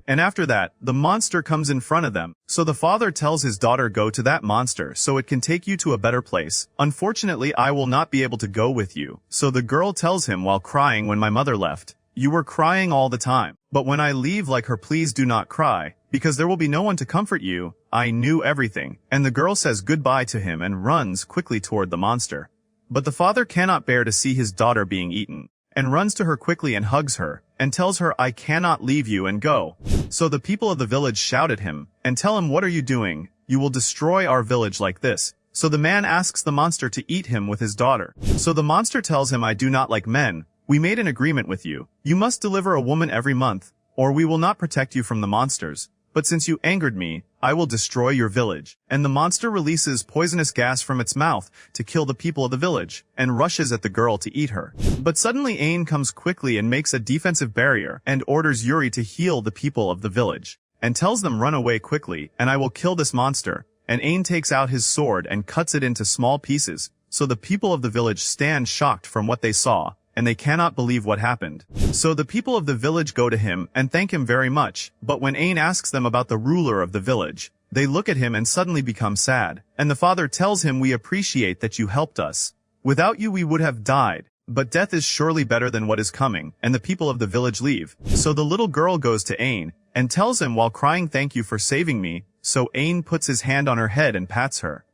And after that, the monster comes in front of them. So the father tells his daughter, go to that monster so it can take you to a better place. Unfortunately, I will not be able to go with you. So the girl tells him while crying, when my mother left, you were crying all the time. But when I leave, like her, please do not cry, because there will be no one to comfort you. I knew everything. And the girl says goodbye to him and runs quickly toward the monster. But the father cannot bear to see his daughter being eaten, and runs to her quickly and hugs her, and tells her, I cannot leave you and go. So the people of the village shout at him, and tell him, what are you doing? You will destroy our village like this. So the man asks the monster to eat him with his daughter. So the monster tells him, I do not like men. We made an agreement with you. You must deliver a woman every month, or we will not protect you from the monsters. But since you angered me, I will destroy your village. And the monster releases poisonous gas from its mouth to kill the people of the village, and rushes at the girl to eat her. But suddenly Ain comes quickly and makes a defensive barrier, and orders Yuri to heal the people of the village, and tells them run away quickly, and I will kill this monster. And Ain takes out his sword and cuts it into small pieces, so the people of the village stand shocked from what they saw, and they cannot believe what happened. So the people of the village go to him and thank him very much, but when Ain asks them about the ruler of the village, they look at him and suddenly become sad. And the father tells him, we appreciate that you helped us. Without you we would have died, but death is surely better than what is coming, and the people of the village leave. So the little girl goes to Ain, and tells him while crying, thank you for saving me. So Ain puts his hand on her head and pats her.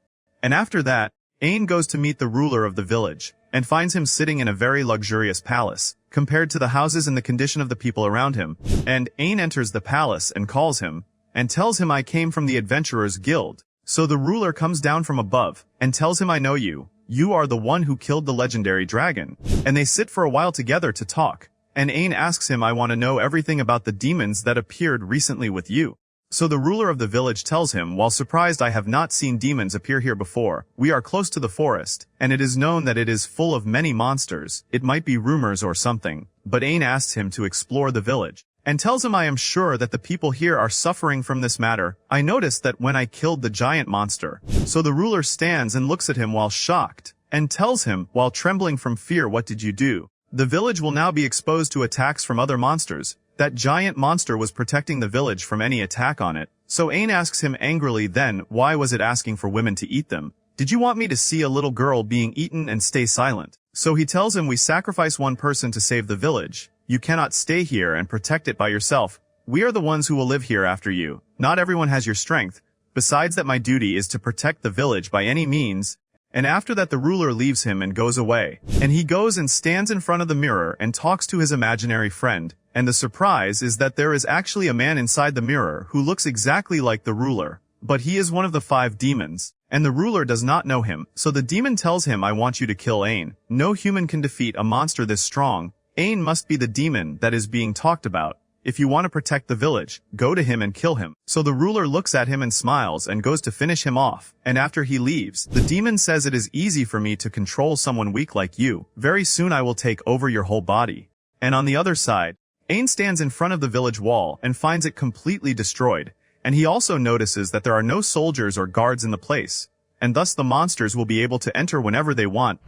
And after that, Ain goes to meet the ruler of the village, and finds him sitting in a very luxurious palace, compared to the houses and the condition of the people around him. And Ain enters the palace and calls him, and tells him, I came from the Adventurers Guild. So the ruler comes down from above, and tells him, I know you. You are the one who killed the legendary dragon. And they sit for a while together to talk. And Ain asks him, I want to know everything about the demons that appeared recently with you. So the ruler of the village tells him, while surprised, I have not seen demons appear here before. We are close to the forest, and it is known that it is full of many monsters. It might be rumors or something. But Ain asks him to explore the village, and tells him, I am sure that the people here are suffering from this matter. I noticed that when I killed the giant monster. So the ruler stands and looks at him while shocked, and tells him, while trembling from fear, what did you do? The village will now be exposed to attacks from other monsters. That giant monster was protecting the village from any attack on it. So Ain asks him angrily then, why was it asking for women to eat them? Did you want me to see a little girl being eaten and stay silent? So he tells him, we sacrifice one person to save the village. You cannot stay here and protect it by yourself. We are the ones who will live here after you. Not everyone has your strength. Besides that, my duty is to protect the village by any means. And after that the ruler leaves him and goes away. And he goes and stands in front of the mirror and talks to his imaginary friend. And the surprise is that there is actually a man inside the mirror who looks exactly like the ruler. But he is one of the 5 demons. And the ruler does not know him. So the demon tells him, I want you to kill Ain. No human can defeat a monster this strong. Ain must be the demon that is being talked about. If you want to protect the village, go to him and kill him. So the ruler looks at him and smiles and goes to finish him off. And after he leaves, the demon says, it is easy for me to control someone weak like you. Very soon I will take over your whole body. And on the other side, Ain stands in front of the village wall and finds it completely destroyed, and he also notices that there are no soldiers or guards in the place, and thus the monsters will be able to enter whenever they want.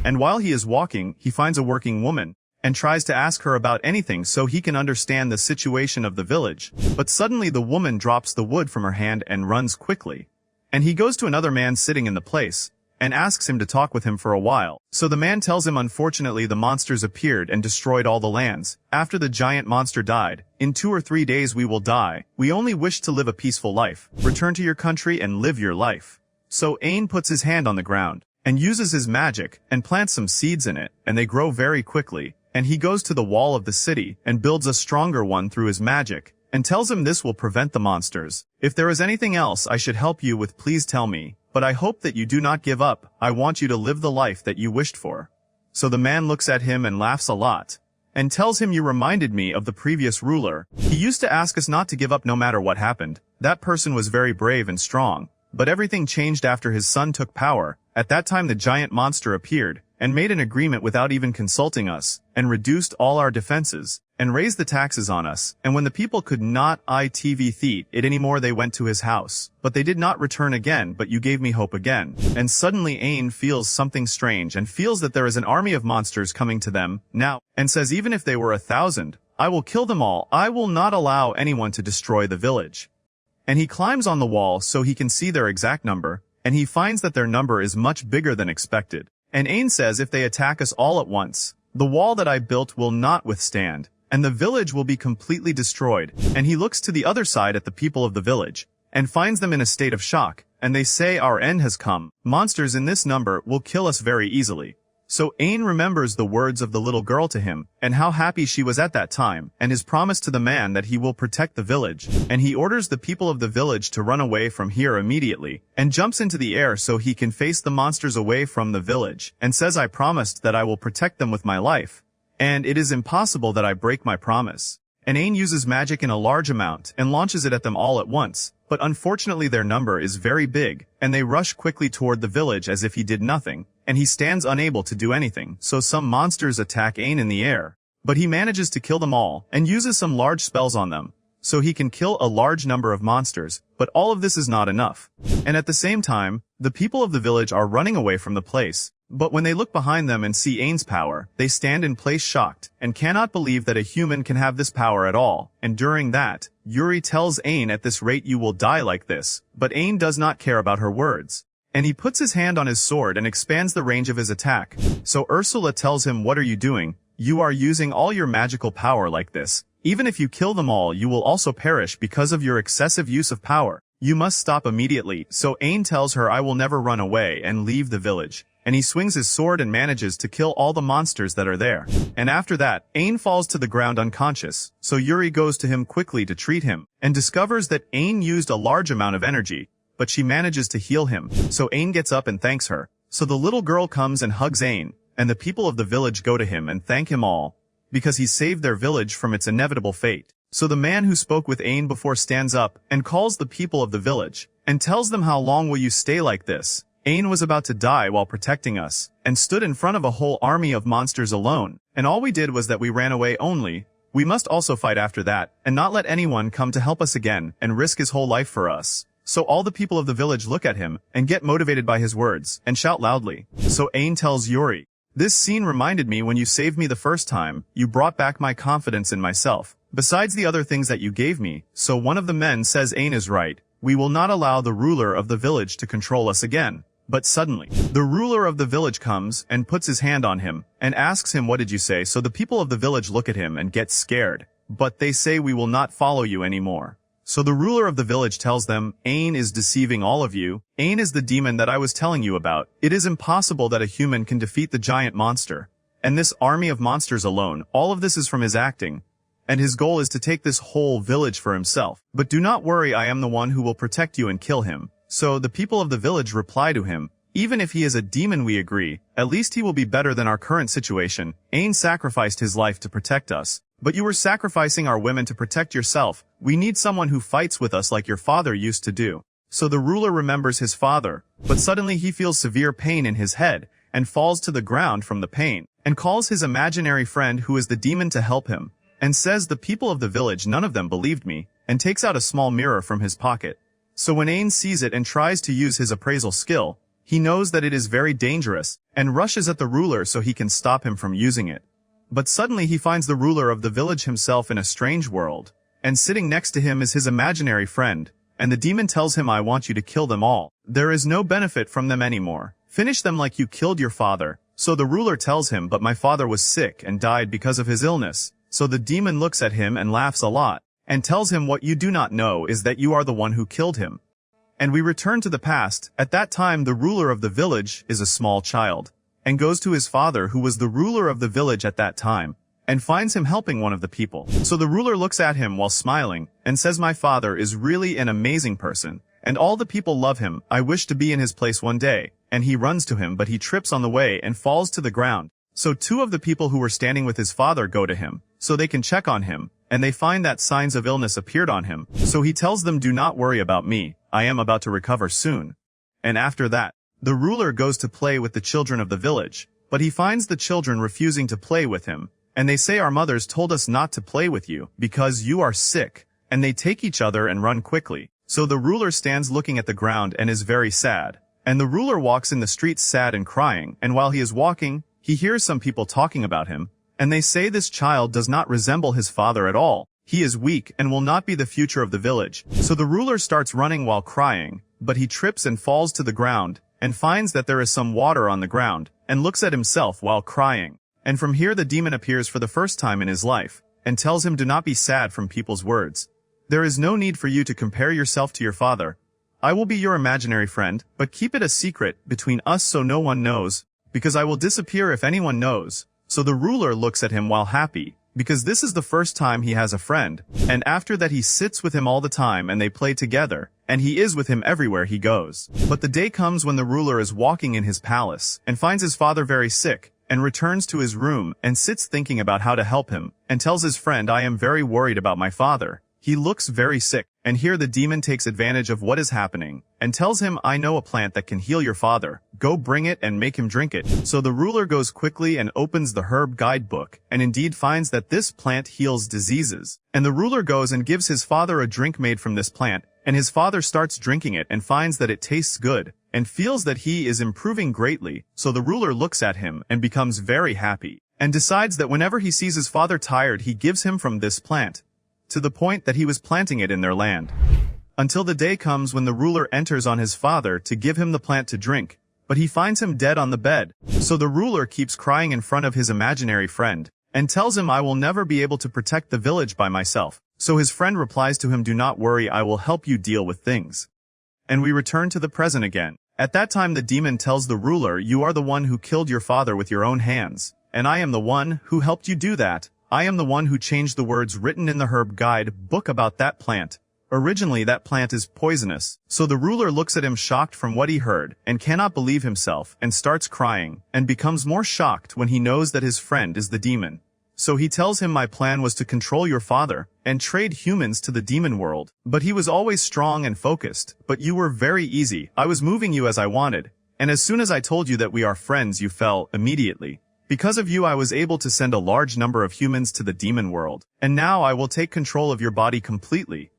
And while he is walking, he finds a working woman, and tries to ask her about anything so he can understand the situation of the village, but suddenly the woman drops the wood from her hand and runs quickly. And he goes to another man sitting in the place, and asks him to talk with him for a while. So the man tells him unfortunately the monsters appeared and destroyed all the lands. After the giant monster died, in 2 or 3 days we will die. We only wish to live a peaceful life. Return to your country and live your life. So Ain puts his hand on the ground, and uses his magic, and plants some seeds in it, and they grow very quickly. And he goes to the wall of the city, and builds a stronger one through his magic, and tells him this will prevent the monsters. If there is anything else I should help you with, please tell me. But I hope that you do not give up. I want you to live the life that you wished for. So the man looks at him and laughs a lot, and tells him, you reminded me of the previous ruler. He used to ask us not to give up no matter what happened. That person was very brave and strong. But everything changed after his son took power. At that time the giant monster appeared, and made an agreement without even consulting us, and reduced all our defenses, and raised the taxes on us, and when the people could not it anymore they went to his house. But they did not return again, but you gave me hope again. And suddenly Ain feels something strange and feels that there is an army of monsters coming to them now, and says even if they were 1,000, I will kill them all. I will not allow anyone to destroy the village. And he climbs on the wall so he can see their exact number, and he finds that their number is much bigger than expected. And Ain says if they attack us all at once, the wall that I built will not withstand, and the village will be completely destroyed. And he looks to the other side at the people of the village, and finds them in a state of shock, and they say our end has come. Monsters in this number will kill us very easily. So Ain remembers the words of the little girl to him, and how happy she was at that time, and his promise to the man that he will protect the village, and he orders the people of the village to run away from here immediately, and jumps into the air so he can face the monsters away from the village, and says I promised that I will protect them with my life, and it is impossible that I break my promise. And Ain uses magic in a large amount, and launches it at them all at once, but unfortunately their number is very big, and they rush quickly toward the village as if he did nothing, and he stands unable to do anything, so some monsters attack Ain in the air. But he manages to kill them all, and uses some large spells on them, so he can kill a large number of monsters, but all of this is not enough. And at the same time, the people of the village are running away from the place. But when they look behind them and see Ain's power, they stand in place shocked, and cannot believe that a human can have this power at all. And during that, Yuri tells Ain at this rate you will die like this, but Ain does not care about her words. And he puts his hand on his sword and expands the range of his attack. So Ursula tells him, what are you doing? You are using all your magical power like this. Even if you kill them all you will also perish because of your excessive use of power. You must stop immediately. So Ain tells her I will never run away and leave the village. And he swings his sword and manages to kill all the monsters that are there. And after that, Ain falls to the ground unconscious. So Yuri goes to him quickly to treat him, and discovers that Ain used a large amount of energy. But she manages to heal him, so Ain gets up and thanks her. So the little girl comes and hugs Ain, and the people of the village go to him and thank him all, because he saved their village from its inevitable fate. So the man who spoke with Ain before stands up and calls the people of the village, and tells them how long will you stay like this? Ain was about to die while protecting us, and stood in front of a whole army of monsters alone, and all we did was that we ran away only. We must also fight after that, and not let anyone come to help us again, and risk his whole life for us. So all the people of the village look at him, and get motivated by his words, and shout loudly. So Ain tells Yuri, this scene reminded me when you saved me the first time, you brought back my confidence in myself, besides the other things that you gave me. So one of the men says Ain is right, we will not allow the ruler of the village to control us again. But suddenly, the ruler of the village comes, and puts his hand on him, and asks him what did you say? So the people of the village look at him and get scared, but they say we will not follow you anymore. So the ruler of the village tells them, Ain is deceiving all of you. Ain is the demon that I was telling you about. It is impossible that a human can defeat the giant monster. And this army of monsters alone, all of this is from his acting. And his goal is to take this whole village for himself. But do not worry, I am the one who will protect you and kill him. So the people of the village reply to him, even if he is a demon we agree, at least he will be better than our current situation. Ain sacrificed his life to protect us. But you were sacrificing our women to protect yourself. We need someone who fights with us like your father used to do. So the ruler remembers his father, but suddenly he feels severe pain in his head, and falls to the ground from the pain. and calls his imaginary friend who is the demon to help him, and says the people of the village none of them believed me, and takes out a small mirror from his pocket. So when Ain sees it and tries to use his appraisal skill, he knows that it is very dangerous, and rushes at the ruler so he can stop him from using it. But suddenly he finds the ruler of the village himself in a strange world, and sitting next to him is his imaginary friend, and the demon tells him, I want you to kill them all. There is no benefit from them anymore. Finish them like you killed your father. So the ruler tells him, but my father was sick and died because of his illness. So the demon looks at him and laughs a lot, and tells him, what you do not know is that you are the one who killed him. And we return to the past. At that time the ruler of the village is a small child, and goes to his father who was the ruler of the village at that time, and finds him helping one of the people. So the ruler looks at him while smiling, and says, my father is really an amazing person, and all the people love him. I wish to be in his place one day. And he runs to him, but he trips on the way and falls to the ground. So two of the people who were standing with his father go to him, so they can check on him, and they find that signs of illness appeared on him. So he tells them, do not worry about me, I am about to recover soon. And after that, the ruler goes to play with the children of the village, but he finds the children refusing to play with him, and they say, our mothers told us not to play with you, because you are sick, and they take each other and run quickly. So the ruler stands looking at the ground and is very sad. And the ruler walks in the streets sad and crying, and while he is walking, he hears some people talking about him, and they say this child does not resemble his father at all. He is weak and will not be the future of the village. So the ruler starts running while crying, but he trips and falls to the ground, and finds that there is some water on the ground, and looks at himself while crying. And from here the demon appears for the first time in his life, and tells him, do not be sad from people's words. There is no need for you to compare yourself to your father. I will be your imaginary friend, but keep it a secret between us so no one knows, because I will disappear if anyone knows. So the ruler looks at him while happy, because this is the first time he has a friend, and after that he sits with him all the time and they play together, and he is with him everywhere he goes. But the day comes when the ruler is walking in his palace, and finds his father very sick, and returns to his room and sits thinking about how to help him, and tells his friend, I am very worried about my father. He looks very sick, and here the demon takes advantage of what is happening, and tells him, I know a plant that can heal your father, go bring it and make him drink it. So the ruler goes quickly and opens the herb guidebook, and indeed finds that this plant heals diseases. And the ruler goes and gives his father a drink made from this plant, and his father starts drinking it and finds that it tastes good, and feels that he is improving greatly. So the ruler looks at him and becomes very happy, and decides that whenever he sees his father tired he gives him from this plant, to the point that he was planting it in their land. Until the day comes when the ruler enters on his father to give him the plant to drink, but he finds him dead on the bed. So the ruler keeps crying in front of his imaginary friend, and tells him, I will never be able to protect the village by myself. So his friend replies to him, do not worry, I will help you deal with things. And we return to the present again. At that time the demon tells the ruler, you are the one who killed your father with your own hands, and I am the one who helped you do that. I am the one who changed the words written in the herb guide book about that plant. Originally that plant is poisonous. So the ruler looks at him shocked from what he heard, and cannot believe himself, and starts crying, and becomes more shocked when he knows that his friend is the demon. So he tells him, my plan was to control your father, and trade humans to the demon world. But he was always strong and focused, but you were very easy. I was moving you as I wanted, and as soon as I told you that we are friends you fell immediately. Because of you I was able to send a large number of humans to the demon world, and now I will take control of your body completely.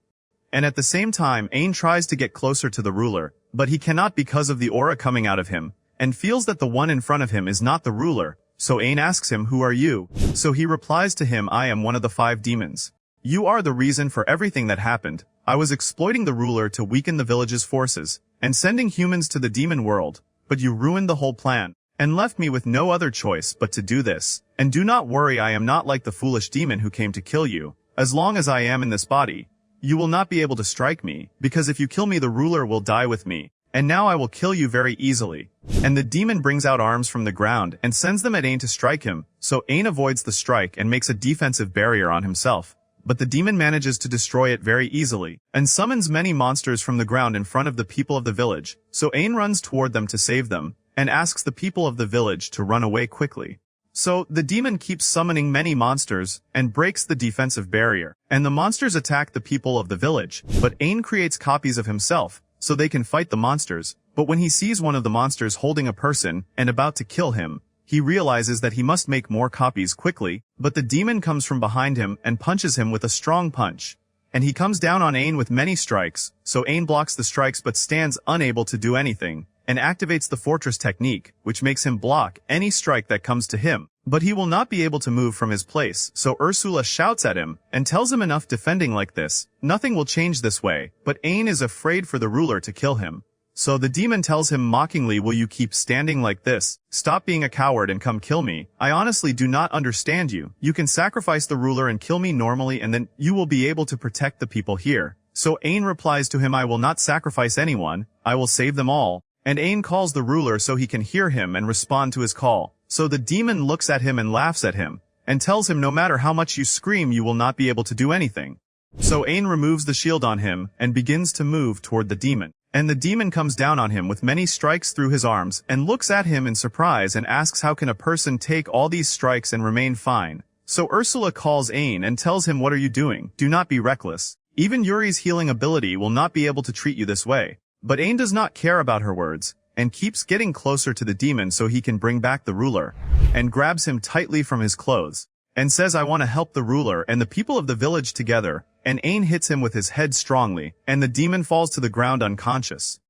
And at the same time Ain tries to get closer to the ruler, but he cannot because of the aura coming out of him, and feels that the one in front of him is not the ruler. So Ain asks him, who are you? So he replies to him, I am one of the 5 demons. You are the reason for everything that happened. I was exploiting the ruler to weaken the village's forces, and sending humans to the demon world, but you ruined the whole plan, and left me with no other choice but to do this. And do not worry, I am not like the foolish demon who came to kill you. As long as I am in this body, you will not be able to strike me, because if you kill me the ruler will die with me. And now I will kill you very easily. And the demon brings out arms from the ground and sends them at Ain to strike him, so Ain avoids the strike and makes a defensive barrier on himself. But the demon manages to destroy it very easily, and summons many monsters from the ground in front of the people of the village. So Ain runs toward them to save them, and asks the people of the village to run away quickly. So the demon keeps summoning many monsters, and breaks the defensive barrier, and the monsters attack the people of the village. But Ain creates copies of himself, so they can fight the monsters. But when he sees one of the monsters holding a person, and about to kill him, he realizes that he must make more copies quickly, but the demon comes from behind him and punches him with a strong punch. And he comes down on Ain with many strikes, so Ain blocks the strikes but stands unable to do anything, and activates the fortress technique, which makes him block any strike that comes to him. But he will not be able to move from his place, so Ursula shouts at him, and tells him enough defending like this, nothing will change this way, but Ain is afraid for the ruler to kill him. So the demon tells him mockingly, will you keep standing like this? Stop being a coward and come kill me. I honestly do not understand you. You can sacrifice the ruler and kill me normally and then you will be able to protect the people here. So Ain replies to him, I will not sacrifice anyone, I will save them all. And Ain calls the ruler so he can hear him and respond to his call. So the demon looks at him and laughs at him, and tells him no matter how much you scream you will not be able to do anything. So Ain removes the shield on him and begins to move toward the demon. And the demon comes down on him with many strikes through his arms and looks at him in surprise and asks how can a person take all these strikes and remain fine. So Ursula calls Ain and tells him, what are you doing? Do not be reckless. Even Yuri's healing ability will not be able to treat you this way. But Ain does not care about her words and keeps getting closer to the demon so he can bring back the ruler, and grabs him tightly from his clothes and says, I want to help the ruler and the people of the village together. And Ain hits him with his head strongly, and the demon falls to the ground unconscious.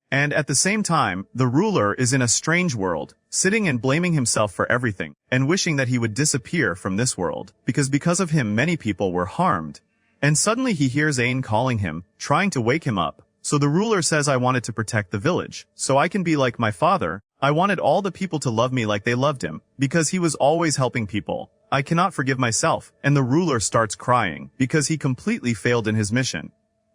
And at the same time, the ruler is in a strange world, sitting and blaming himself for everything, and wishing that he would disappear from this world, because of him many people were harmed. And suddenly he hears Ain calling him, trying to wake him up. So the ruler says, I wanted to protect the village, so I can be like my father. I wanted all the people to love me like they loved him, because he was always helping people. I cannot forgive myself. And the ruler starts crying, because he completely failed in his mission.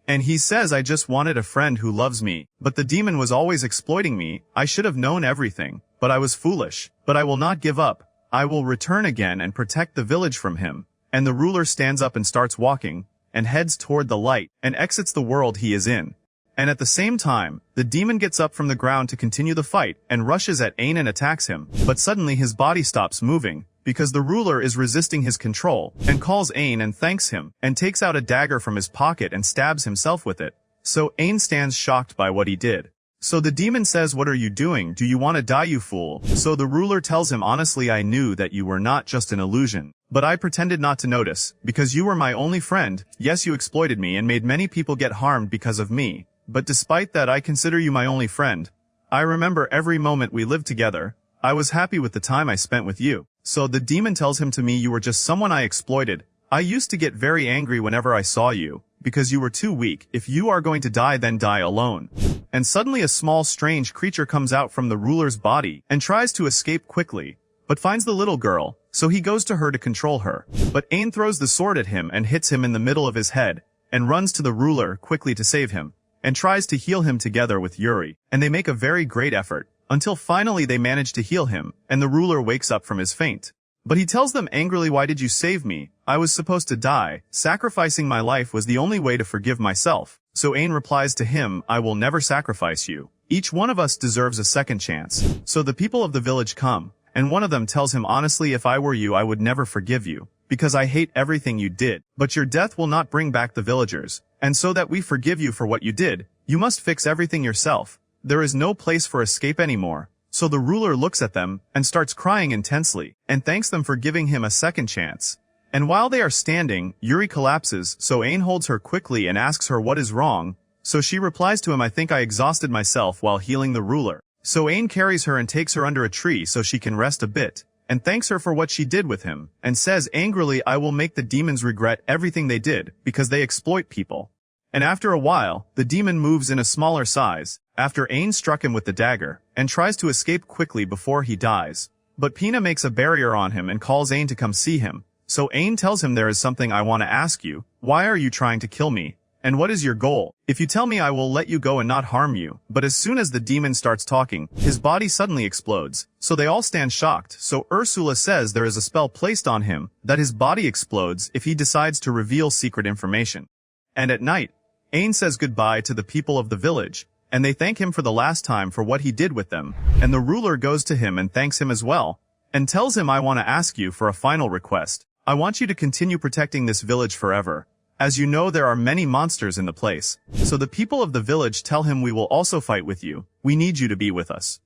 And he says, I just wanted a friend who loves me, but the demon was always exploiting me. I should have known everything, but I was foolish. But I will not give up. I will return again and protect the village from him. And the ruler stands up and starts walking, and heads toward the light, and exits the world he is in. And at the same time, the demon gets up from the ground to continue the fight, and rushes at Ain and attacks him. But suddenly his body stops moving, because the ruler is resisting his control, and calls Ain and thanks him, and takes out a dagger from his pocket and stabs himself with it. So Ain stands shocked by what he did. So the demon says, what are you doing? Do you want to die, you fool? So the ruler tells him, honestly, I knew that you were not just an illusion, but I pretended not to notice, because you were my only friend. Yes, you exploited me and made many people get harmed because of me. But despite that, I consider you my only friend. I remember every moment we lived together. I was happy with the time I spent with you. So the demon tells him, to me you were just someone I exploited. I used to get very angry whenever I saw you, because you were too weak. If you are going to die, then die alone. And suddenly a small strange creature comes out from the ruler's body and tries to escape quickly, but finds the little girl, so he goes to her to control her. But Ain throws the sword at him and hits him in the middle of his head, and runs to the ruler quickly to save him, and tries to heal him together with Yuri, and they make a very great effort, until finally they manage to heal him, and the ruler wakes up from his faint. But he tells them angrily, why did you save me? I was supposed to die. Sacrificing my life was the only way to forgive myself. So Ain replies to him, I will never sacrifice you. Each one of us deserves a second chance. So the people of the village come, and one of them tells him, honestly, if I were you, I would never forgive you, because I hate everything you did. But your death will not bring back the villagers. And so that we forgive you for what you did, you must fix everything yourself. There is no place for escape anymore. So the ruler looks at them and starts crying intensely and thanks them for giving him a second chance. And while they are standing, Yuri collapses, so Ain holds her quickly and asks her what is wrong. So she replies to him, I think I exhausted myself while healing the ruler. So Ain carries her and takes her under a tree so she can rest a bit, and thanks her for what she did with him, and says angrily, I will make the demons regret everything they did, because they exploit people. And after a while, the demon moves in a smaller size, after Ain struck him with the dagger, and tries to escape quickly before he dies. But Pina makes a barrier on him and calls Ain to come see him. So Ain tells him, there is something I want to ask you. Why are you trying to kill me? And what is your goal? If you tell me, I will let you go and not harm you. But as soon as the demon starts talking, his body suddenly explodes. So they all stand shocked. So Ursula says there is a spell placed on him, that his body explodes if he decides to reveal secret information. And at night, Ain says goodbye to the people of the village, and they thank him for the last time for what he did with them. And the ruler goes to him and thanks him as well, and tells him, I want to ask you for a final request. I want you to continue protecting this village forever. As you know, there are many monsters in the place. So the people of the village tell him, we will also fight with you. We need you to be with us.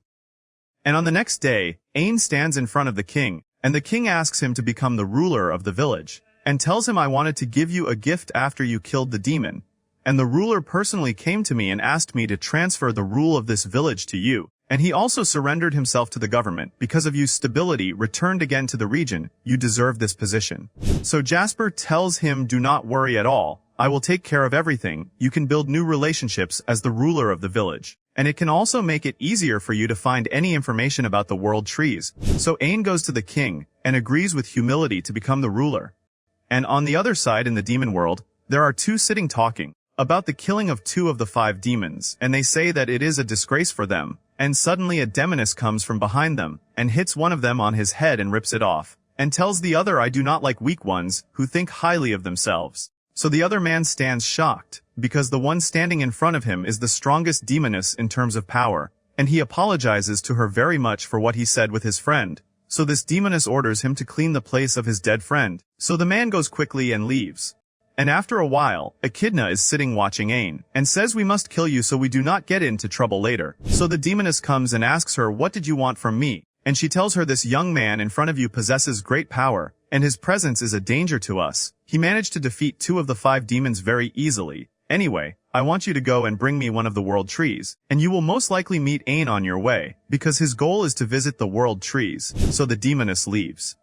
And on the next day, Ain stands in front of the king, and the king asks him to become the ruler of the village, and tells him I wanted to give you a gift after you killed the demon. And the ruler personally came to me and asked me to transfer the rule of this village to you. And he also surrendered himself to the government. Because of you stability returned again to the region, you deserve this position. So Jasper tells him do not worry at all. I will take care of everything. You can build new relationships as the ruler of the village. And it can also make it easier for you to find any information about the world trees. So Ain goes to the king and agrees with humility to become the ruler. And on the other side in the demon world, there are two sitting talking about the killing of 2 of the 5 demons, and they say that it is a disgrace for them. And suddenly a demoness comes from behind them, and hits one of them on his head and rips it off, and tells the other I do not like weak ones, who think highly of themselves. So the other man stands shocked, because the one standing in front of him is the strongest demoness in terms of power, and he apologizes to her very much for what he said with his friend. So this demoness orders him to clean the place of his dead friend. So the man goes quickly and leaves. And after a while, Echidna is sitting watching Ain, and says we must kill you so we do not get into trouble later. So the demoness comes and asks her what did you want from me? And she tells her this young man in front of you possesses great power, and his presence is a danger to us. He managed to defeat 2 of the 5 demons very easily. Anyway, I want you to go and bring me one of the world trees, and you will most likely meet Ain on your way, because his goal is to visit the world trees. So the demoness leaves.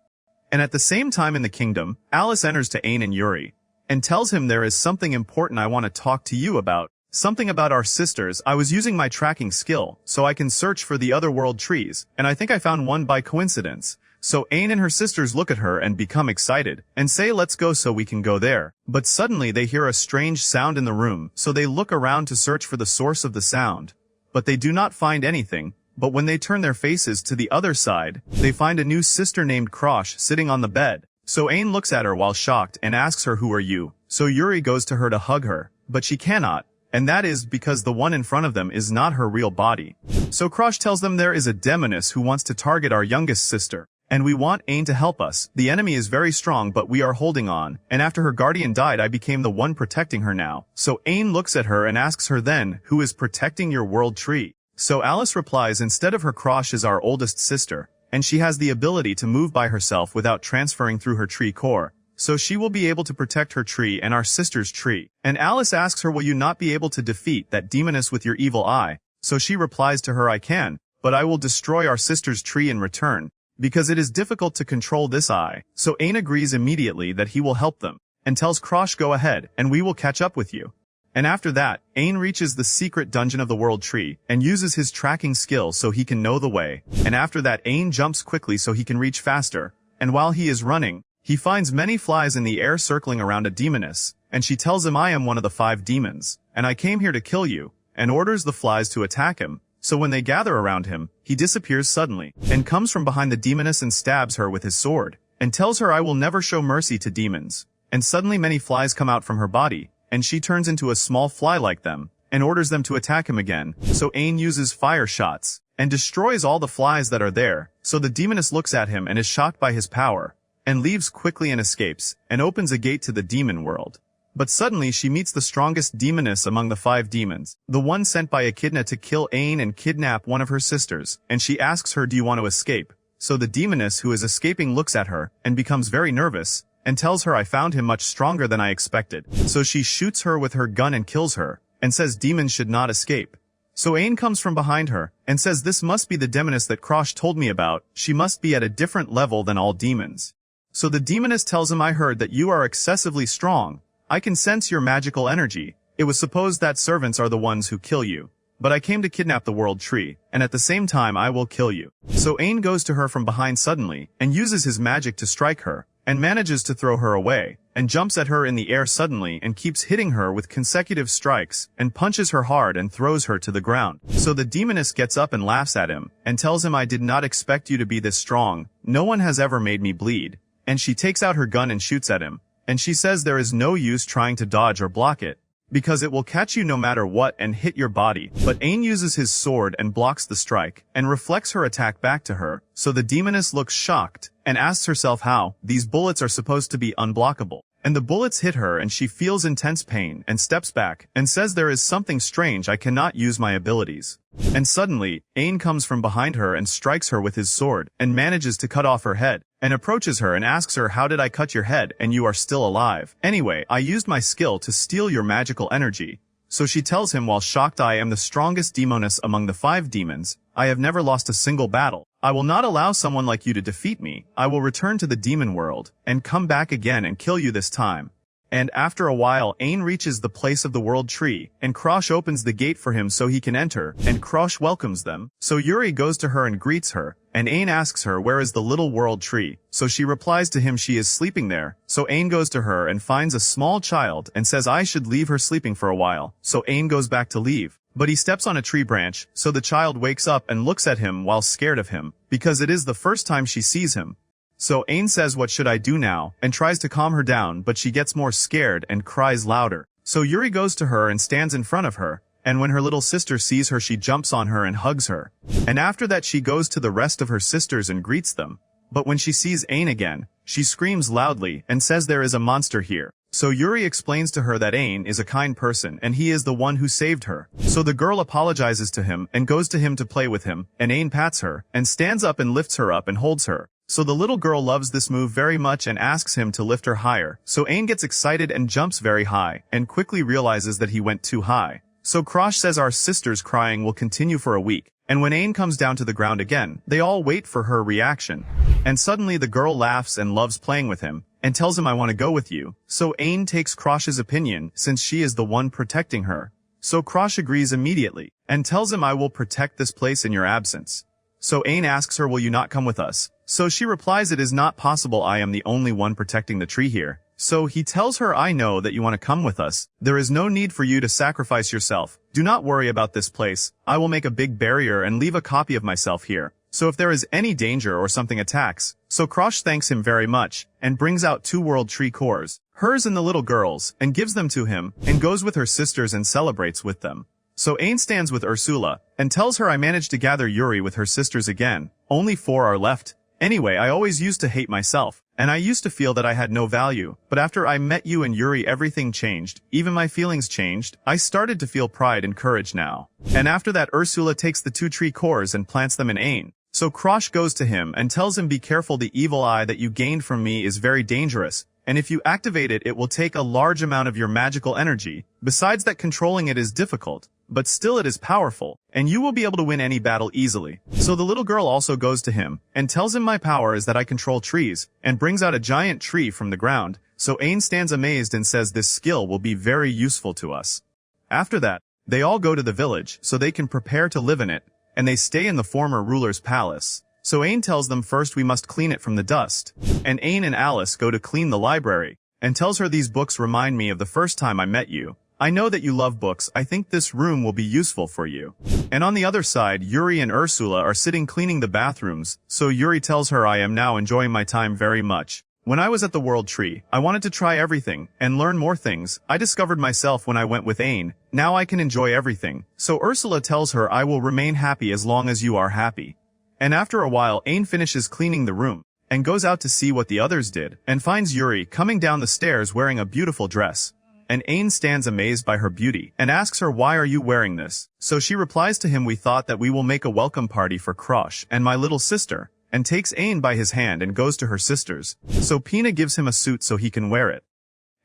And at the same time in the kingdom, Alice enters to Ain and Yuri, and tells him there is something important I want to talk to you about. Something about our sisters. I was using my tracking skill, so I can search for the other world trees, and I think I found one by coincidence. So Ain and her sisters look at her and become excited, and say let's go so we can go there. But suddenly they hear a strange sound in the room, so they look around to search for the source of the sound. But they do not find anything, but when they turn their faces to the other side, they find a new sister named Krosh sitting on the bed. So Ain looks at her while shocked and asks her who are you? So Yuri goes to her to hug her, but she cannot, and that is because the one in front of them is not her real body. So Krosh tells them there is a demoness who wants to target our youngest sister, and we want Ain to help us. The enemy is very strong but we are holding on, and after her guardian died I became the one protecting her now. So Ain looks at her and asks her then, who is protecting your world tree? So Alice replies instead of her Krosh is our oldest sister, and she has the ability to move by herself without transferring through her tree core. So she will be able to protect her tree and our sister's tree. And Alice asks her will you not be able to defeat that demoness with your evil eye? So she replies to her I can, but I will destroy our sister's tree in return, because it is difficult to control this eye. So Ain agrees immediately that he will help them, and tells Krosh go ahead, and we will catch up with you. And after that, Ain reaches the secret dungeon of the world tree, and uses his tracking skill so he can know the way. And after that Ain jumps quickly so he can reach faster, and while he is running, he finds many flies in the air circling around a demoness, and she tells him I am one of the 5 demons, and I came here to kill you, and orders the flies to attack him. So when they gather around him, he disappears suddenly, and comes from behind the demoness and stabs her with his sword, and tells her I will never show mercy to demons. And suddenly many flies come out from her body, and she turns into a small fly like them, and orders them to attack him again. So Ain uses fire shots, and destroys all the flies that are there. So the demoness looks at him and is shocked by his power, and leaves quickly and escapes, and opens a gate to the demon world. But suddenly she meets the strongest demoness among the 5 demons, the one sent by Echidna to kill Ain and kidnap one of her sisters, and she asks her do you want to escape? So the demoness who is escaping looks at her, and becomes very nervous, and tells her I found him much stronger than I expected. So she shoots her with her gun and kills her, and says demons should not escape. So Ain comes from behind her, and says this must be the demoness that Krosh told me about, she must be at a different level than all demons. So the demoness tells him I heard that you are excessively strong, I can sense your magical energy, it was supposed that servants are the ones who kill you. But I came to kidnap the world tree, and at the same time I will kill you. So Ain goes to her from behind suddenly, and uses his magic to strike her, and manages to throw her away, and jumps at her in the air suddenly and keeps hitting her with consecutive strikes, and punches her hard and throws her to the ground. So the demoness gets up and laughs at him, and tells him I did not expect you to be this strong, no one has ever made me bleed. And she takes out her gun and shoots at him, and she says there is no use trying to dodge or block it, because it will catch you no matter what and hit your body. But Ain uses his sword and blocks the strike, and reflects her attack back to her, so the demoness looks shocked, and asks herself how these bullets are supposed to be unblockable. and the bullets hit her and she feels intense pain and steps back and says there is something strange, I cannot use my abilities. And suddenly, Ain comes from behind her and strikes her with his sword and manages to cut off her head and approaches her and asks her, how did I cut your head and you are still alive? Anyway, I used my skill to steal your magical energy. So she tells him while shocked, I am the strongest demoness among the 5 demons. I have never lost a single battle. I will not allow someone like you to defeat me. I will return to the demon world and come back again and kill you this time. And after a while, Ain reaches the place of the world tree, and Krosh opens the gate for him so he can enter, and Krosh welcomes them. So Yuri goes to her and greets her, and Ain asks her where is the little world tree. So she replies to him she is sleeping there. So Ain goes to her and finds a small child and says I should leave her sleeping for a while. So Ain goes back to leave. But he steps on a tree branch, so the child wakes up and looks at him while scared of him, because it is the first time she sees him. So Ain says what should I do now, and tries to calm her down, but she gets more scared and cries louder. So Yuri goes to her and stands in front of her, and when her little sister sees her she jumps on her and hugs her. And after that she goes to the rest of her sisters and greets them. But when she sees Ain again, she screams loudly and says there is a monster here. So Yuri explains to her that Ain is a kind person and he is the one who saved her. So the girl apologizes to him and goes to him to play with him, and Ain pats her, and stands up and lifts her up and holds her. So the little girl loves this move very much and asks him to lift her higher. So Ain gets excited and jumps very high, and quickly realizes that he went too high. So Krosh says our sister's crying will continue for a week, and when Ain comes down to the ground again, they all wait for her reaction. And suddenly the girl laughs and loves playing with him, and tells him I want to go with you. So Ain takes Krosh's opinion, since she is the one protecting her. So Krosh agrees immediately, and tells him I will protect this place in your absence. So Ain asks her will you not come with us? So she replies it is not possible, I am the only one protecting the tree here. So he tells her I know that you want to come with us. There is no need for you to sacrifice yourself. Do not worry about this place. I will make a big barrier and leave a copy of myself here. So if there is any danger or something attacks. So Krosh thanks him very much, and brings out 2 world tree cores, hers and the little girl's, and gives them to him, and goes with her sisters and celebrates with them. So Ain stands with Ursula, and tells her I managed to gather Yuri with her sisters again. Only 4 are left. Anyway, I always used to hate myself, and I used to feel that I had no value, but after I met you and Yuri everything changed, even my feelings changed. I started to feel pride and courage now. And after that Ursula takes the 2 tree cores and plants them in Ain. So Krosh goes to him and tells him be careful, the evil eye that you gained from me is very dangerous, and if you activate it, it will take a large amount of your magical energy. Besides that, controlling it is difficult, but still it is powerful, and you will be able to win any battle easily. So the little girl also goes to him, and tells him my power is that I control trees, and brings out a giant tree from the ground. So Ain stands amazed and says this skill will be very useful to us. After that, they all go to the village, so they can prepare to live in it, and they stay in the former ruler's palace. So Ain tells them first we must clean it from the dust, and Ain and Alice go to clean the library, and tells her these books remind me of the first time I met you. I know that you love books, I think this room will be useful for you. And on the other side, Yuri and Ursula are sitting cleaning the bathrooms, so Yuri tells her I am now enjoying my time very much. When I was at the World Tree, I wanted to try everything, and learn more things. I discovered myself when I went with Ain. Now I can enjoy everything. So Ursula tells her I will remain happy as long as you are happy. And after a while Ain finishes cleaning the room, and goes out to see what the others did, and finds Yuri coming down the stairs wearing a beautiful dress. And Ain stands amazed by her beauty, and asks her why are you wearing this? So she replies to him we thought that we will make a welcome party for Krosh and my little sister, and takes Ain by his hand and goes to her sisters. So Pina gives him a suit so he can wear it.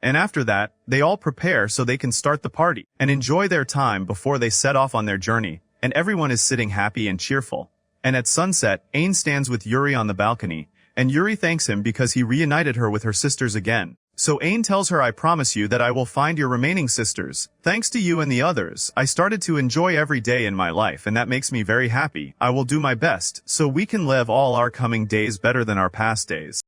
And after that, they all prepare so they can start the party, and enjoy their time before they set off on their journey, and everyone is sitting happy and cheerful. And at sunset, Ain stands with Yuri on the balcony, and Yuri thanks him because he reunited her with her sisters again. So Ain tells her I promise you that I will find your remaining sisters. Thanks to you and the others, I started to enjoy every day in my life, and that makes me very happy. I will do my best, so we can live all our coming days better than our past days.